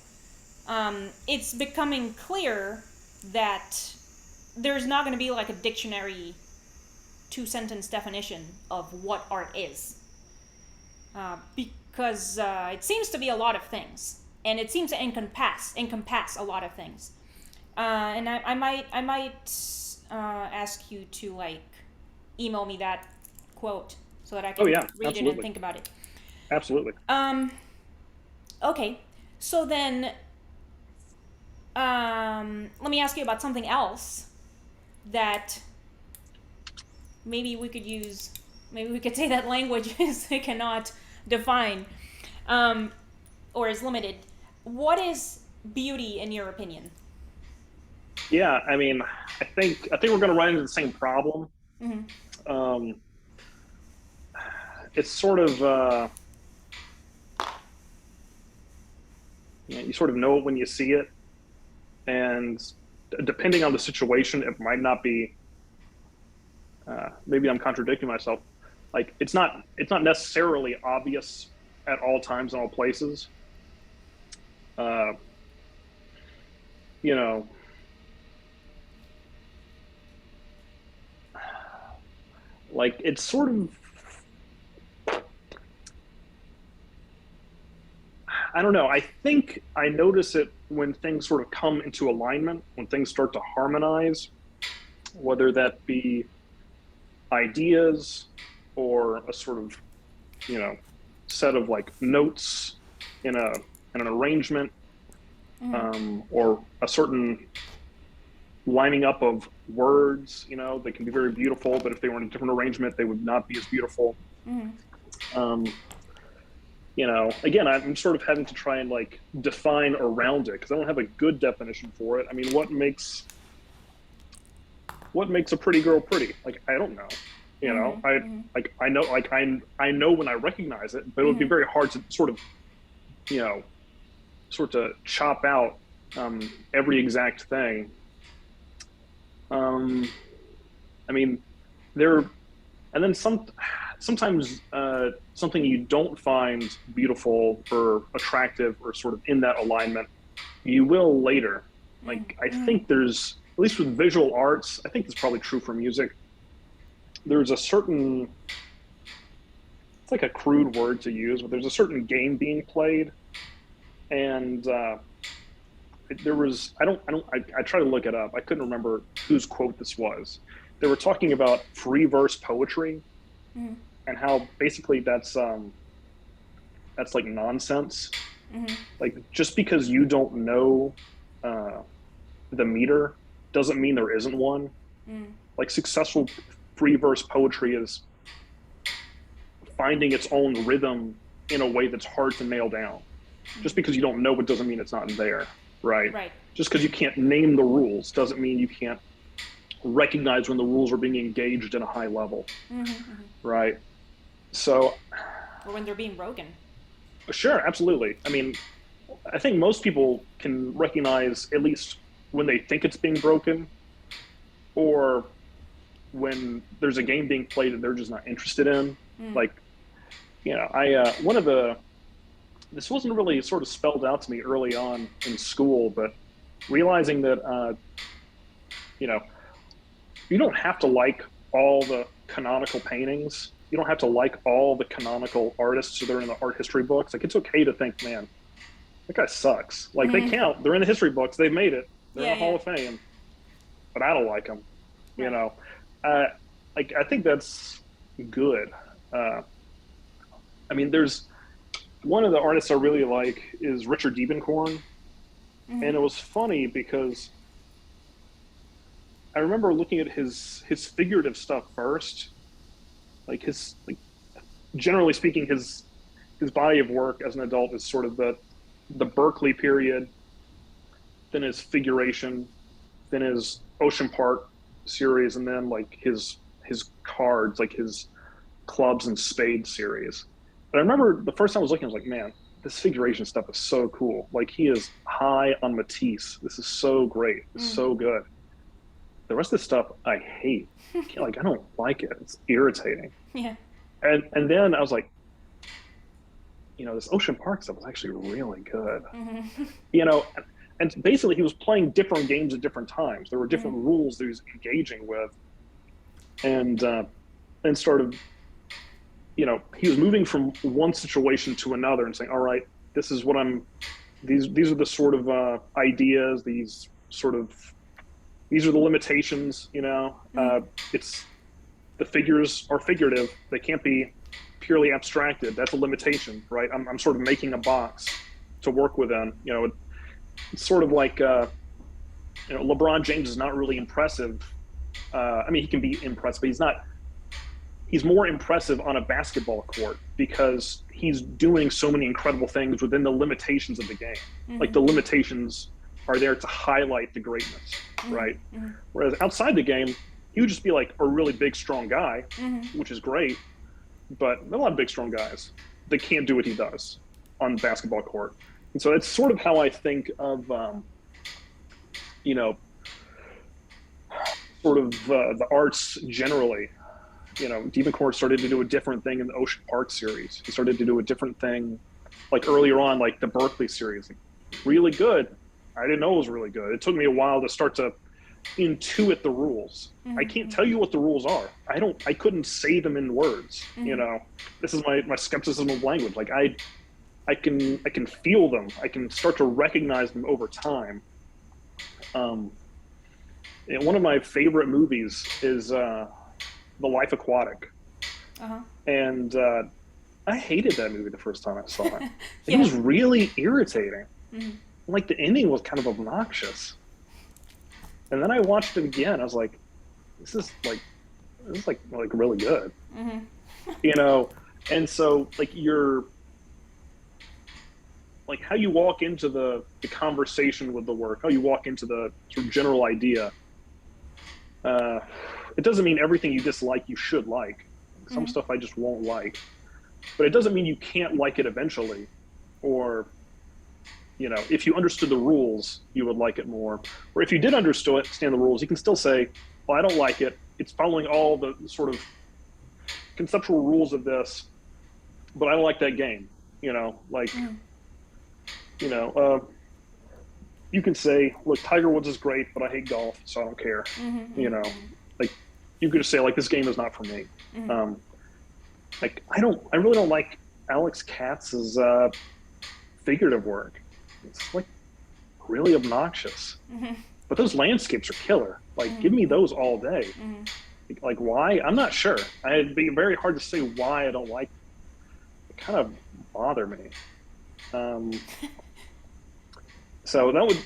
it's becoming clear that there's not going to be like a dictionary 2-sentence definition of what art is, because it seems to be a lot of things, and it seems to encompass a lot of things. And I might ask you to like email me that quote so that I can read absolutely. it and think about it. Absolutely. Okay, so then let me ask you about something else that maybe we could use. Maybe we could say that language cannot define, or is limited. What is beauty in your opinion? Yeah, I mean, I think we're going to run into the same problem. Mm-hmm. It's sort of you sort of know it when you see it, and depending on the situation, it might not be. Maybe I'm contradicting myself. Like it's not necessarily obvious at all times in all places. You know, like it's sort of, I don't know. I think I notice it when things sort of come into alignment, when things start to harmonize, whether that be ideas or a sort of, set of like notes in an arrangement, or a certain lining up of words. They can be very beautiful, but if they were in a different arrangement, they would not be as beautiful. Again, I'm sort of having to try and like define around it because I don't have a good definition for it. I mean, what makes a pretty girl pretty? Like, I don't know. I know when I recognize it, but it would be very hard to sort of chop out every exact thing. I mean, and then sometimes something you don't find beautiful or attractive or sort of in that alignment, you will later. Like, I think there's, at least with visual arts, I think it's probably true for music, there's a certain, it's like a crude word to use, but there's a certain game being played. And there was, I tried to look it up. I couldn't remember whose quote this was. They were talking about free verse poetry, and how basically that's like nonsense. Like, just because you don't know the meter doesn't mean there isn't one. Like, successful free verse poetry is finding its own rhythm in a way that's hard to nail down. Just because you don't know it doesn't mean it's not there, right? Right. Just because you can't name the rules doesn't mean you can't recognize when the rules are being engaged in a high level, Mm-hmm. right? So, Or when they're being broken. sure, absolutely. I mean, I think most people can recognize at least when they think it's being broken, or when there's a game being played that they're just not interested in. Mm. Like, I one of the this wasn't really sort of spelled out to me early on in school, but realizing that you know you don't have to like all the canonical paintings. You don't have to like all the canonical artists that are in the art history books. Like, it's okay to think, man, that guy sucks. Like, they Mm-hmm. count. They're in the history books. They've made it. They're in Yeah, the Hall yeah. of Fame, but I don't like them. You Right. know, uh, like, I think that's good. Uh, I mean, there's one of the artists I really like is Richard Diebenkorn, Mm-hmm. and it was funny because I remember looking at his figurative stuff first, like generally speaking, his body of work as an adult is sort of the Berkeley period, then his figuration, then his Ocean Park series, and then like his cards, like his clubs and spades series. But I remember the first time I was looking, I was like, man, this figuration stuff is so cool. Like, he is high on Matisse. This is so great. It's Mm. so good. The rest of the stuff I hate. Like, I don't like it. It's irritating. Yeah. And then I was like, this Ocean Park stuff was actually really good. Mm-hmm. You know, and basically he was playing different games at different times. There were Mm-hmm. different rules that he was engaging with, and sort of, he was moving from one situation to another and saying, all right, this is what I'm. These are the sort of ideas. These are the limitations. Mm-hmm. It's the figures are figurative. They can't be purely abstracted. That's a limitation, right? I'm sort of making a box to work within. It's sort of like LeBron James is not really impressive. I mean, he can be impressive, but he's not. He's more impressive on a basketball court because he's doing so many incredible things within the limitations of the game. Like, the Mm-hmm. limitations are there to highlight the greatness, Mm-hmm. right? Mm-hmm. Whereas outside the game, he would just be like a really big, strong guy, Mm-hmm. which is great. But there are a lot of big, strong guys that can't do what he does on the basketball court. And so it's sort of how I think of, you know, sort of the arts generally. Diebenkorn started to do a different thing in the Ocean Park series. He started to do a different thing, like earlier on, like the Berkeley series. Like, really good. I didn't know it was really good. It took me a while to start to intuit the rules. I can't Mm-hmm. tell you what the rules are. I couldn't say them in words. Mm-hmm. This is my skepticism of language. Like, I can feel them. I can start to recognize them over time. Um, One of my favorite movies is The Life Aquatic, Uh-huh. and I hated that movie the first time I saw it. It Yeah. was really irritating. Mm-hmm. Like, the ending was kind of obnoxious. And then I watched it again. I was like, this is like really good. Mm-hmm. you know and so, like, you're like, how you walk into the conversation with the work, how you walk into the sort of general idea, uh it doesn't mean everything you dislike you should like. Some Mm-hmm. stuff I just won't like, but it doesn't mean you can't like it eventually. Or, if you understood the rules, you would like it more. Or if you did understand the rules, you can still say, well, I don't like it. It's following all the sort of conceptual rules of this, but I don't like that game. Like, Mm-hmm. you know, uh, you can say, look, Tiger Woods is great, but I hate golf, so I don't care. Mm-hmm. You know, like, you could just say, like, this game is not for me. Mm-hmm. Like, I really don't like Alex Katz's figurative work. It's like really obnoxious. Mm-hmm. But those landscapes are killer. Like, give me those all day. Mm-hmm. Like, why? I'm not sure. It'd be very hard to say why I don't like them. It kind of bother me. So that would,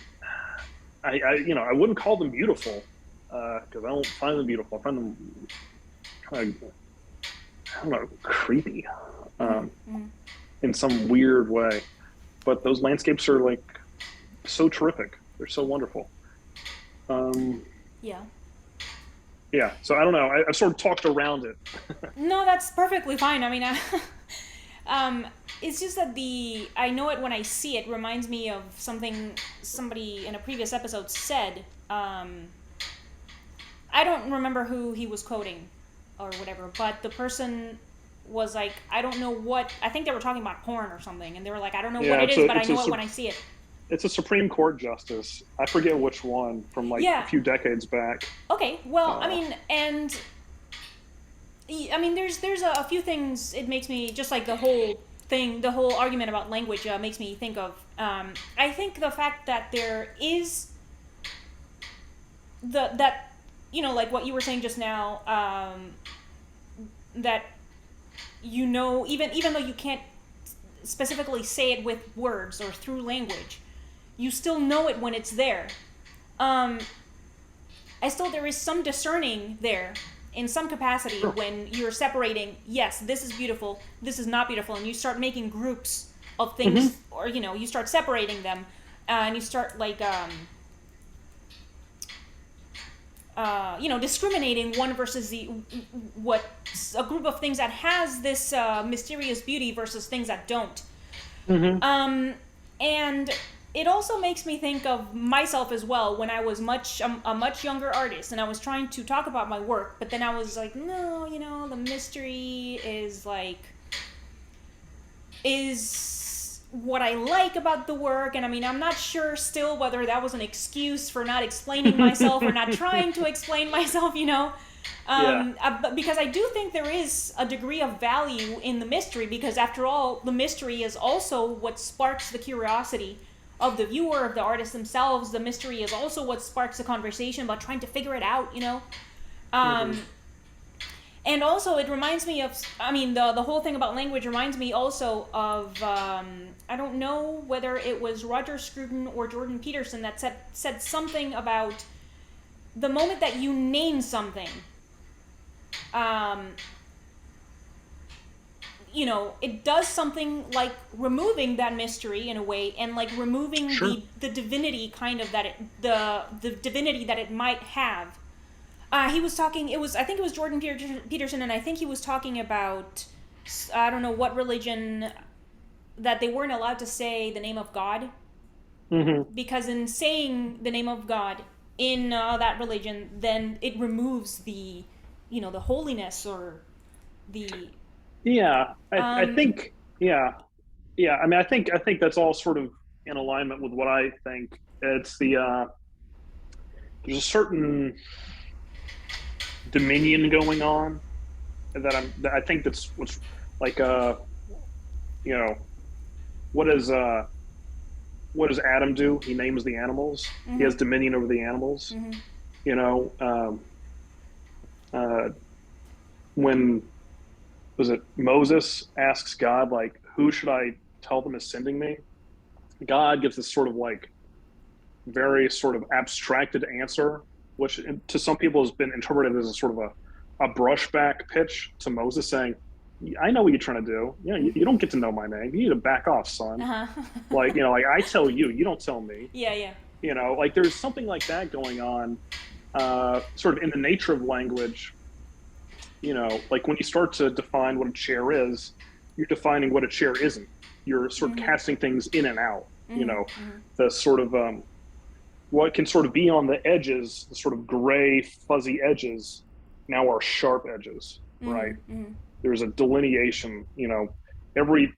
I wouldn't call them beautiful, because I don't find them beautiful. I find them kind of, I don't know, creepy, Mm-hmm. in some weird way. But those landscapes are, like, so terrific. They're so wonderful. Yeah. yeah. So I don't know. I've sort of talked around it. No, that's perfectly fine. I mean, um, it's just that I know it when I see it. Reminds me of something somebody in a previous episode said. I don't remember who he was quoting or whatever, but the person was like, I don't know what. I think they were talking about porn or something, and they were like, I don't know what Yeah, it is, but I know it when I see it. it's a Supreme Court justice. I forget which one from like a Yeah. few decades back. Okay. Well, I Uh, mean, and I mean, there's a few things. It makes me just like the whole thing, the whole argument about language makes me think of. I think the fact that there is that like what you were saying just now, that even though you can't specifically say it with words or through language, you still know it when it's there. Um, there is some discerning there in some capacity sure. when you're separating, yes, this is beautiful, this is not beautiful, and you start making groups of things, Hmm. or you start separating them, and you start like discriminating one versus the what a group of things that has this mysterious beauty versus things that don't. Hmm. And it also makes me think of myself as well when I was a much younger artist and I was trying to talk about my work, but then I was like, no, the mystery is what I like about the work. And I mean, I'm not sure still whether that was an excuse for not explaining myself or not trying to explain myself. Yeah. Because I do think there is a degree of value in the mystery, because after all, the mystery is also what sparks the curiosity of the viewer, of the artists themselves. The mystery is also what sparks the conversation about trying to figure it out. Hmm. Um, and also, it reminds me of, I mean, the whole thing about language reminds me also of, I don't know whether it was Roger Scruton or Jordan Peterson that said something about the moment that you name something, um, it does something like removing that mystery in a way, and like removing Sure. the divinity kind of that the divinity that it might have. He was talking. I think it was Jordan Peterson, and I think he was talking about, I don't know what religion, that they weren't allowed to say the name of God, Hmm. because in saying the name of God in that religion, then it removes the holiness or the Yeah. I um think. Yeah. Yeah. I mean, I think that's all sort of in alignment with what I think. It's there's a certain dominion going on that I think that's what's like you know what is what does Adam do? He names the animals. He mhm, has dominion over the animals. mhm, You know, uh, when was it Moses asks God like, "Who should I tell them is sending me?" God gives this sort of like very sort of abstracted answer, which to some people has been interpreted as a sort of a brushback pitch to Moses saying, "I know what you're trying to do. You don't get to know my name. You need to back off, son. uh-huh. Like, like I tell you, you don't tell me. Yeah, yeah. Like there's something like that going on, sort of in the nature of language. Like when you start to define what a chair is, you're defining what a chair isn't. You're sort of Mhm, casting things in and out. mhm, mhm, The sort of what can sort of be on the edges, the sort of gray, fuzzy edges, now are sharp edges, right? mhm, mhm, There's a delineation. Every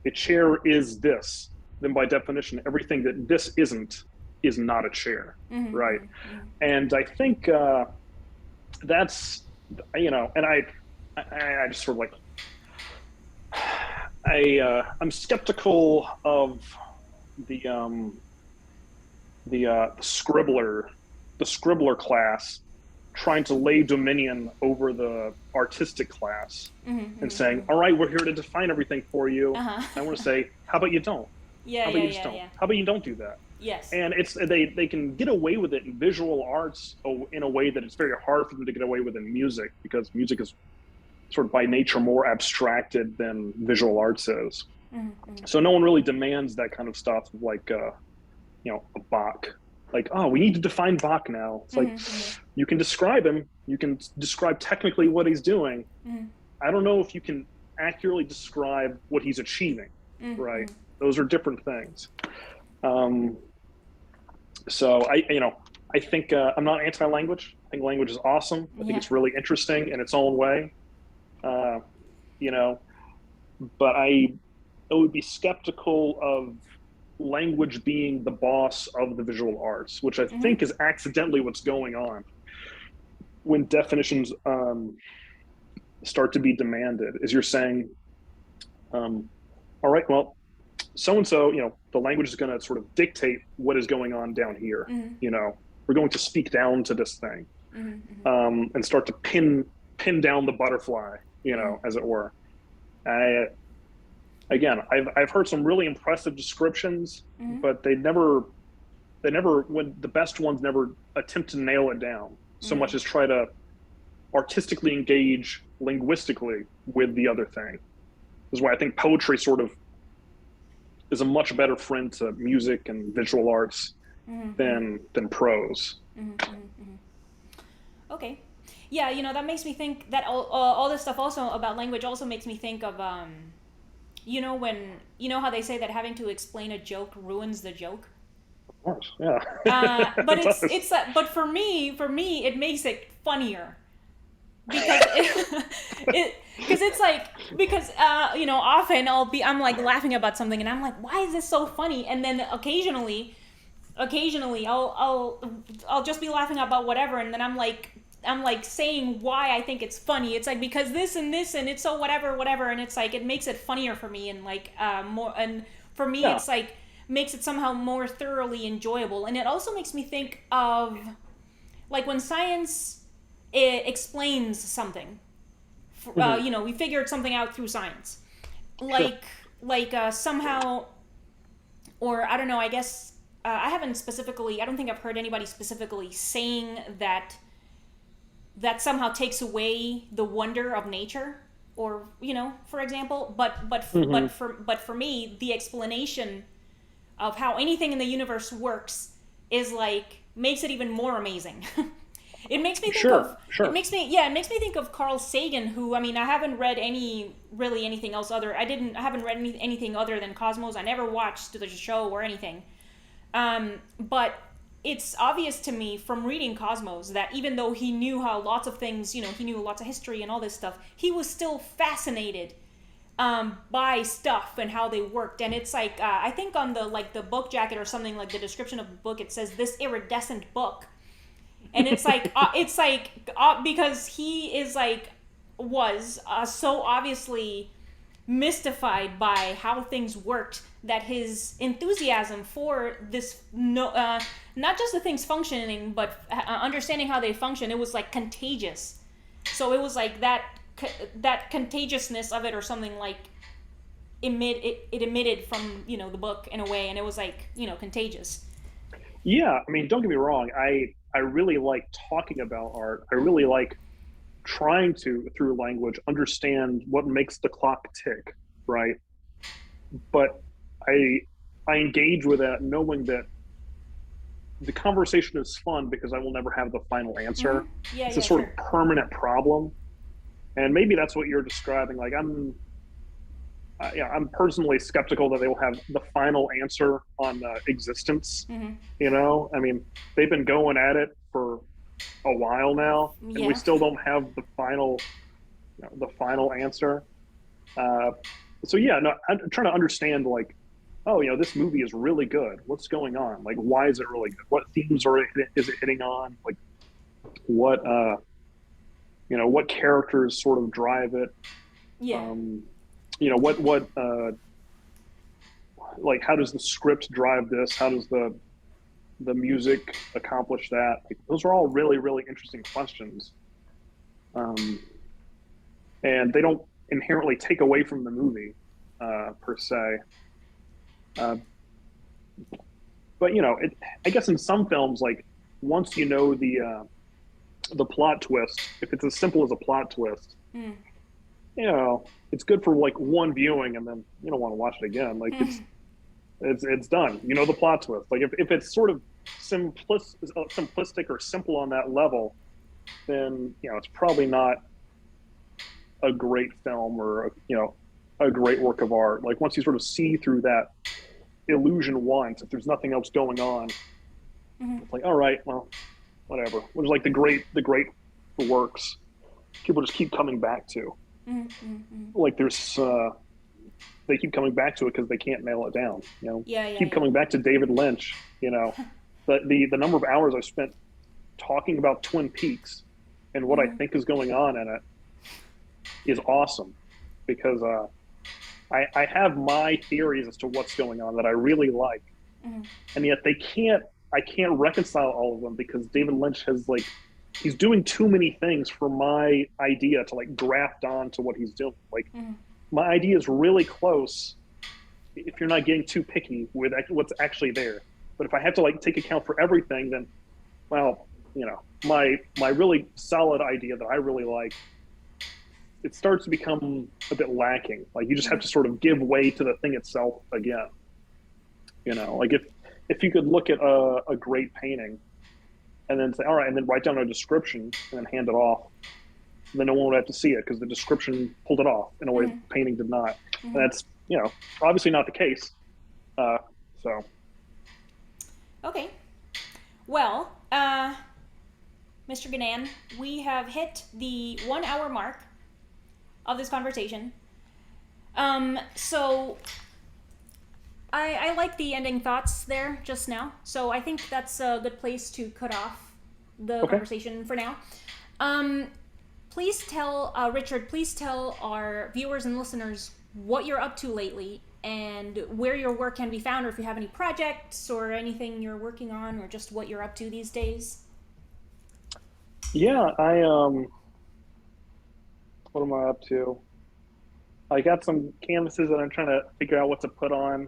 a chair is this. Then by definition, everything that this isn't is not a chair, mhm, right? mhm, mhm. And I think that's and I just sort of like I'm skeptical of the the scribbler class trying to lay dominion over the artistic class Mhm, and mhm, saying, mhm. all right, we're here to define everything for you. I Uh-huh. want to say, how about you don't? Yeah, How about yeah, you just yeah, don't? yeah. How about you don't do that? Yes. And it's they can get away with it in visual arts in a way that it's very hard for them to get away with in music, because music is sort of by nature more abstracted than visual arts is. Mhm, mhm. So no one really demands that kind of stuff of like a Bach. like, oh, we need to define Bach now. It's like, Mm-hmm. you can describe him, you can describe technically what he's doing. Mm-hmm. I don't know if you can accurately describe what he's achieving, right? Mm-hmm. Those are different things. Um, so I think I'm not anti-language. I think language is awesome. I think Yeah. it's really interesting in its own way. Uh, you know, but I would be skeptical of language being the boss of the visual arts, which I Mm-hmm. think is accidentally what's going on when definitions start to be demanded. Is you're saying, all right, well, so and so, the language is going to sort of dictate what is going on down here. Mm-hmm. We're going to speak down to this thing, Mm-hmm. and start to pin down the butterfly, Mm-hmm. as it were. I Again, I've heard some really impressive descriptions, Mm-hmm. but they never when the best ones never attempt to nail it down so Mm-hmm. much as try to artistically engage linguistically with the other thing. This is why I think poetry sort of is a much better friend to music and visual arts Mm-hmm. than prose. Mm-hmm. Mm-hmm. Okay. Yeah, that makes me think that all this stuff also about language also makes me think of when how they say that having to explain a joke ruins the joke. Of course, yeah. But It does. but for me it makes it funnier because it because it's like because often I'm like laughing about something and I'm like, why is this so funny? And then occasionally I'll just be laughing about whatever, and then I'm like saying why I think it's funny. It's like because this and this and it's so whatever, and it's like it makes it funnier for me, and like more, and for me Yeah. it's like makes it somehow more thoroughly enjoyable. And it also makes me think of like when science explains something. Hmm. We figured something out through science, Sure. like somehow, or I don't know. I guess I haven't specifically. I don't think I've heard anybody specifically saying that somehow takes away the wonder of nature, or for example. Hmm. But for me, the explanation of how anything in the universe works is like makes it even more amazing. It makes me think Sure. of Sure. it makes me think of Carl Sagan, who, I mean, I haven't read anything else other. I haven't read anything other than Cosmos. I never watched the show or anything. But it's obvious to me from reading Cosmos that even though he knew how lots of things, he knew lots of history and all this stuff, he was still fascinated by stuff and how they worked. And it's like I think on the book jacket or something, like the description of the book, it says this iridescent book, and it's like because he is like was so obviously mystified by how things worked that his enthusiasm for this no not just the things functioning but understanding how they function, it was like contagious. So it was like that contagiousness of it or something, like it emitted from the book in a way, and it was like contagious. Yeah. I mean, don't get me wrong. I really like talking about art. I really like trying to, through language, understand what makes the clock tick, right? But I I engage with that knowing that the conversation is fun because I will never have the final Mm-hmm. answer. Yeah, It's a yeah, sort of sure. permanent problem, and maybe that's what you're describing. Like yeah, I'm personally skeptical that they will have the final answer on existence. Mm-hmm. I mean, they've been going at it for a while now, and we Yeah. still don't have the final answer. Uh, so yeah, no, I'm trying to understand like, oh, this movie is really good. What's going on? Like, why is it really good? What themes is it hitting on? Like, what what characters sort of drive it? Yeah. Um, what like how does the script drive this? How does the music accomplish that? Like, those are all really really interesting questions, um, and they don't inherently take away from the movie per se. Uh, but I guess in some films, like once you know the plot twist, if it's as simple as a plot twist, Mm. it's good for like one viewing, and then you don't want to watch it again. Like it's done. You know the plot twist. Like if it's sort of simplistic or simple on that level, then it's probably not a great film or a great work of art. Like once you sort of see through that illusion once, if there's nothing else going on, it's like, all right, well, whatever. Which is like the great works people just keep coming back to. Like there's they keep coming back to it because they can't nail it down. Keep coming back to David Lynch. The number of hours I've spent talking about Twin Peaks and what I think is going on in it is awesome, because I have my theories as to what's going on that I really like, and yet I can't reconcile all of them because David Lynch has he's doing too many things for my idea to graft on to what he's doing. My idea is really close if you're not getting too picky with what's actually there. But if I have to take account for everything, then, well, my really solid idea that I really like, it starts to become a bit lacking. You just have to sort of give way to the thing itself again. If you could look at a great painting and then say, all right, and then write down a description and then hand it off, then no one would have to see it because the description pulled it off in a way the painting did not. And that's, obviously not the case. So. Okay. Well, Mr. Gnann, we have hit the 1 hour mark of this conversation. So I like the ending thoughts there just now. So I think that's a good place to cut off the conversation for now. Please tell, Richard, please tell our viewers and listeners what you're up to lately and where your work can be found, or if you have any projects or anything you're working on, or just what you're up to these days. Yeah, what am I up to? I got some canvases that I'm trying to figure out what to put on.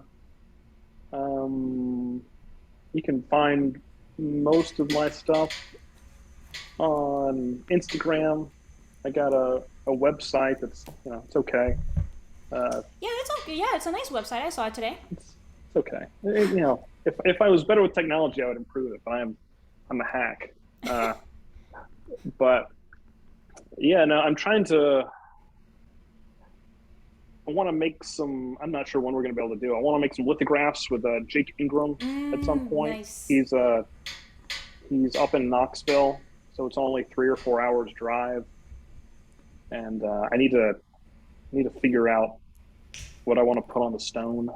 You can find most of my stuff on Instagram. I got a website that's, it's okay. It's okay. Yeah, it's a nice website. I saw it today. It's okay. If I was better with technology, I would improve it. But I'm a hack. But yeah, no, I'm trying to. I want to make some. I'm not sure when we're going to be able to do. I want to make some lithographs with Jake Ingram at some point. Nice. He's up in Knoxville, so it's only 3 or 4 hours drive, and I need to figure out what I want to put on the stone.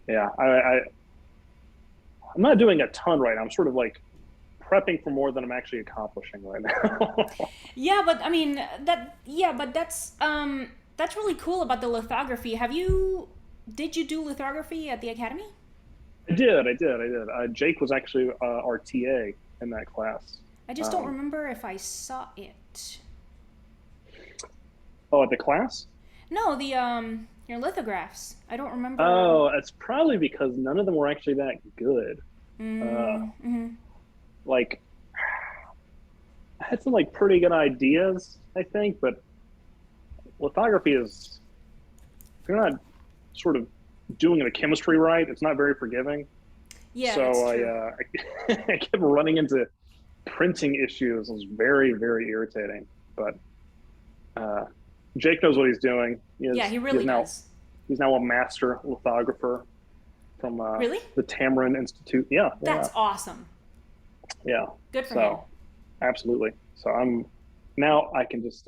Yeah, I'm not doing a ton right now. I'm sort of prepping for more than I'm actually accomplishing right now. Yeah, but I mean that's really cool about the lithography. Did you do lithography at the academy? I did. Jake was actually our TA in that class. I just don't remember if I saw it. Oh, at the class? No, your lithographs. I don't remember. Oh, it's probably because none of them were actually that good. I had some pretty good ideas, I think, but lithography is, if you're not sort of doing the chemistry right, it's not very forgiving. Yeah. So I kept running into printing issues. It was very, very irritating. But Jake knows what he's doing. He really does. He's now a master lithographer from really? the Tamarind Institute. Yeah. That's awesome. Yeah. Good for him. Absolutely. So I can just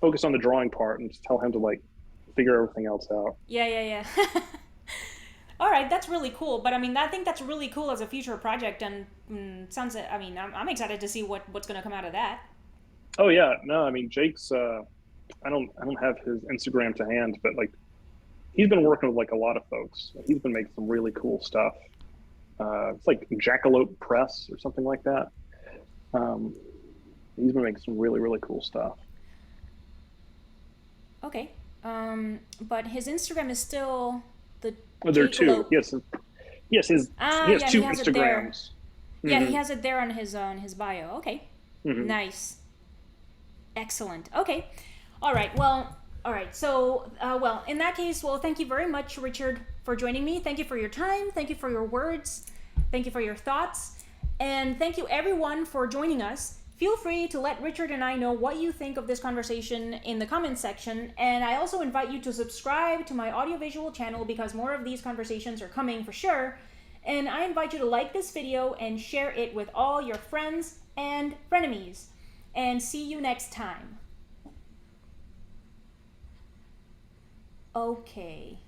focus on the drawing part and just tell him to figure everything else out. Yeah. All right, that's really cool. But I mean, I think that's really cool as a future project, and sounds. I mean, I'm excited to see what's going to come out of that. Oh yeah, no, I mean Jake's. I don't have his Instagram to hand, but he's been working with a lot of folks. He's been making some really cool stuff. It's Jackalope Press or something like that. He's been making some really, really cool stuff. Okay. But his Instagram is still the. Oh, there are two. Yes. He has two Instagrams. Yeah, he has it there on his bio. Okay. Nice. Excellent. Okay. All right. Well, All right. So, well, in that case, well, thank you very much, Richard, for joining me. Thank you for your time. Thank you for your words. Thank you for your thoughts. And thank you, everyone, for joining us. Feel free to let Richard and I know what you think of this conversation in the comments section. And I also invite you to subscribe to my audiovisual channel because more of these conversations are coming for sure. And I invite you to like this video and share it with all your friends and frenemies. And see you next time. Okay.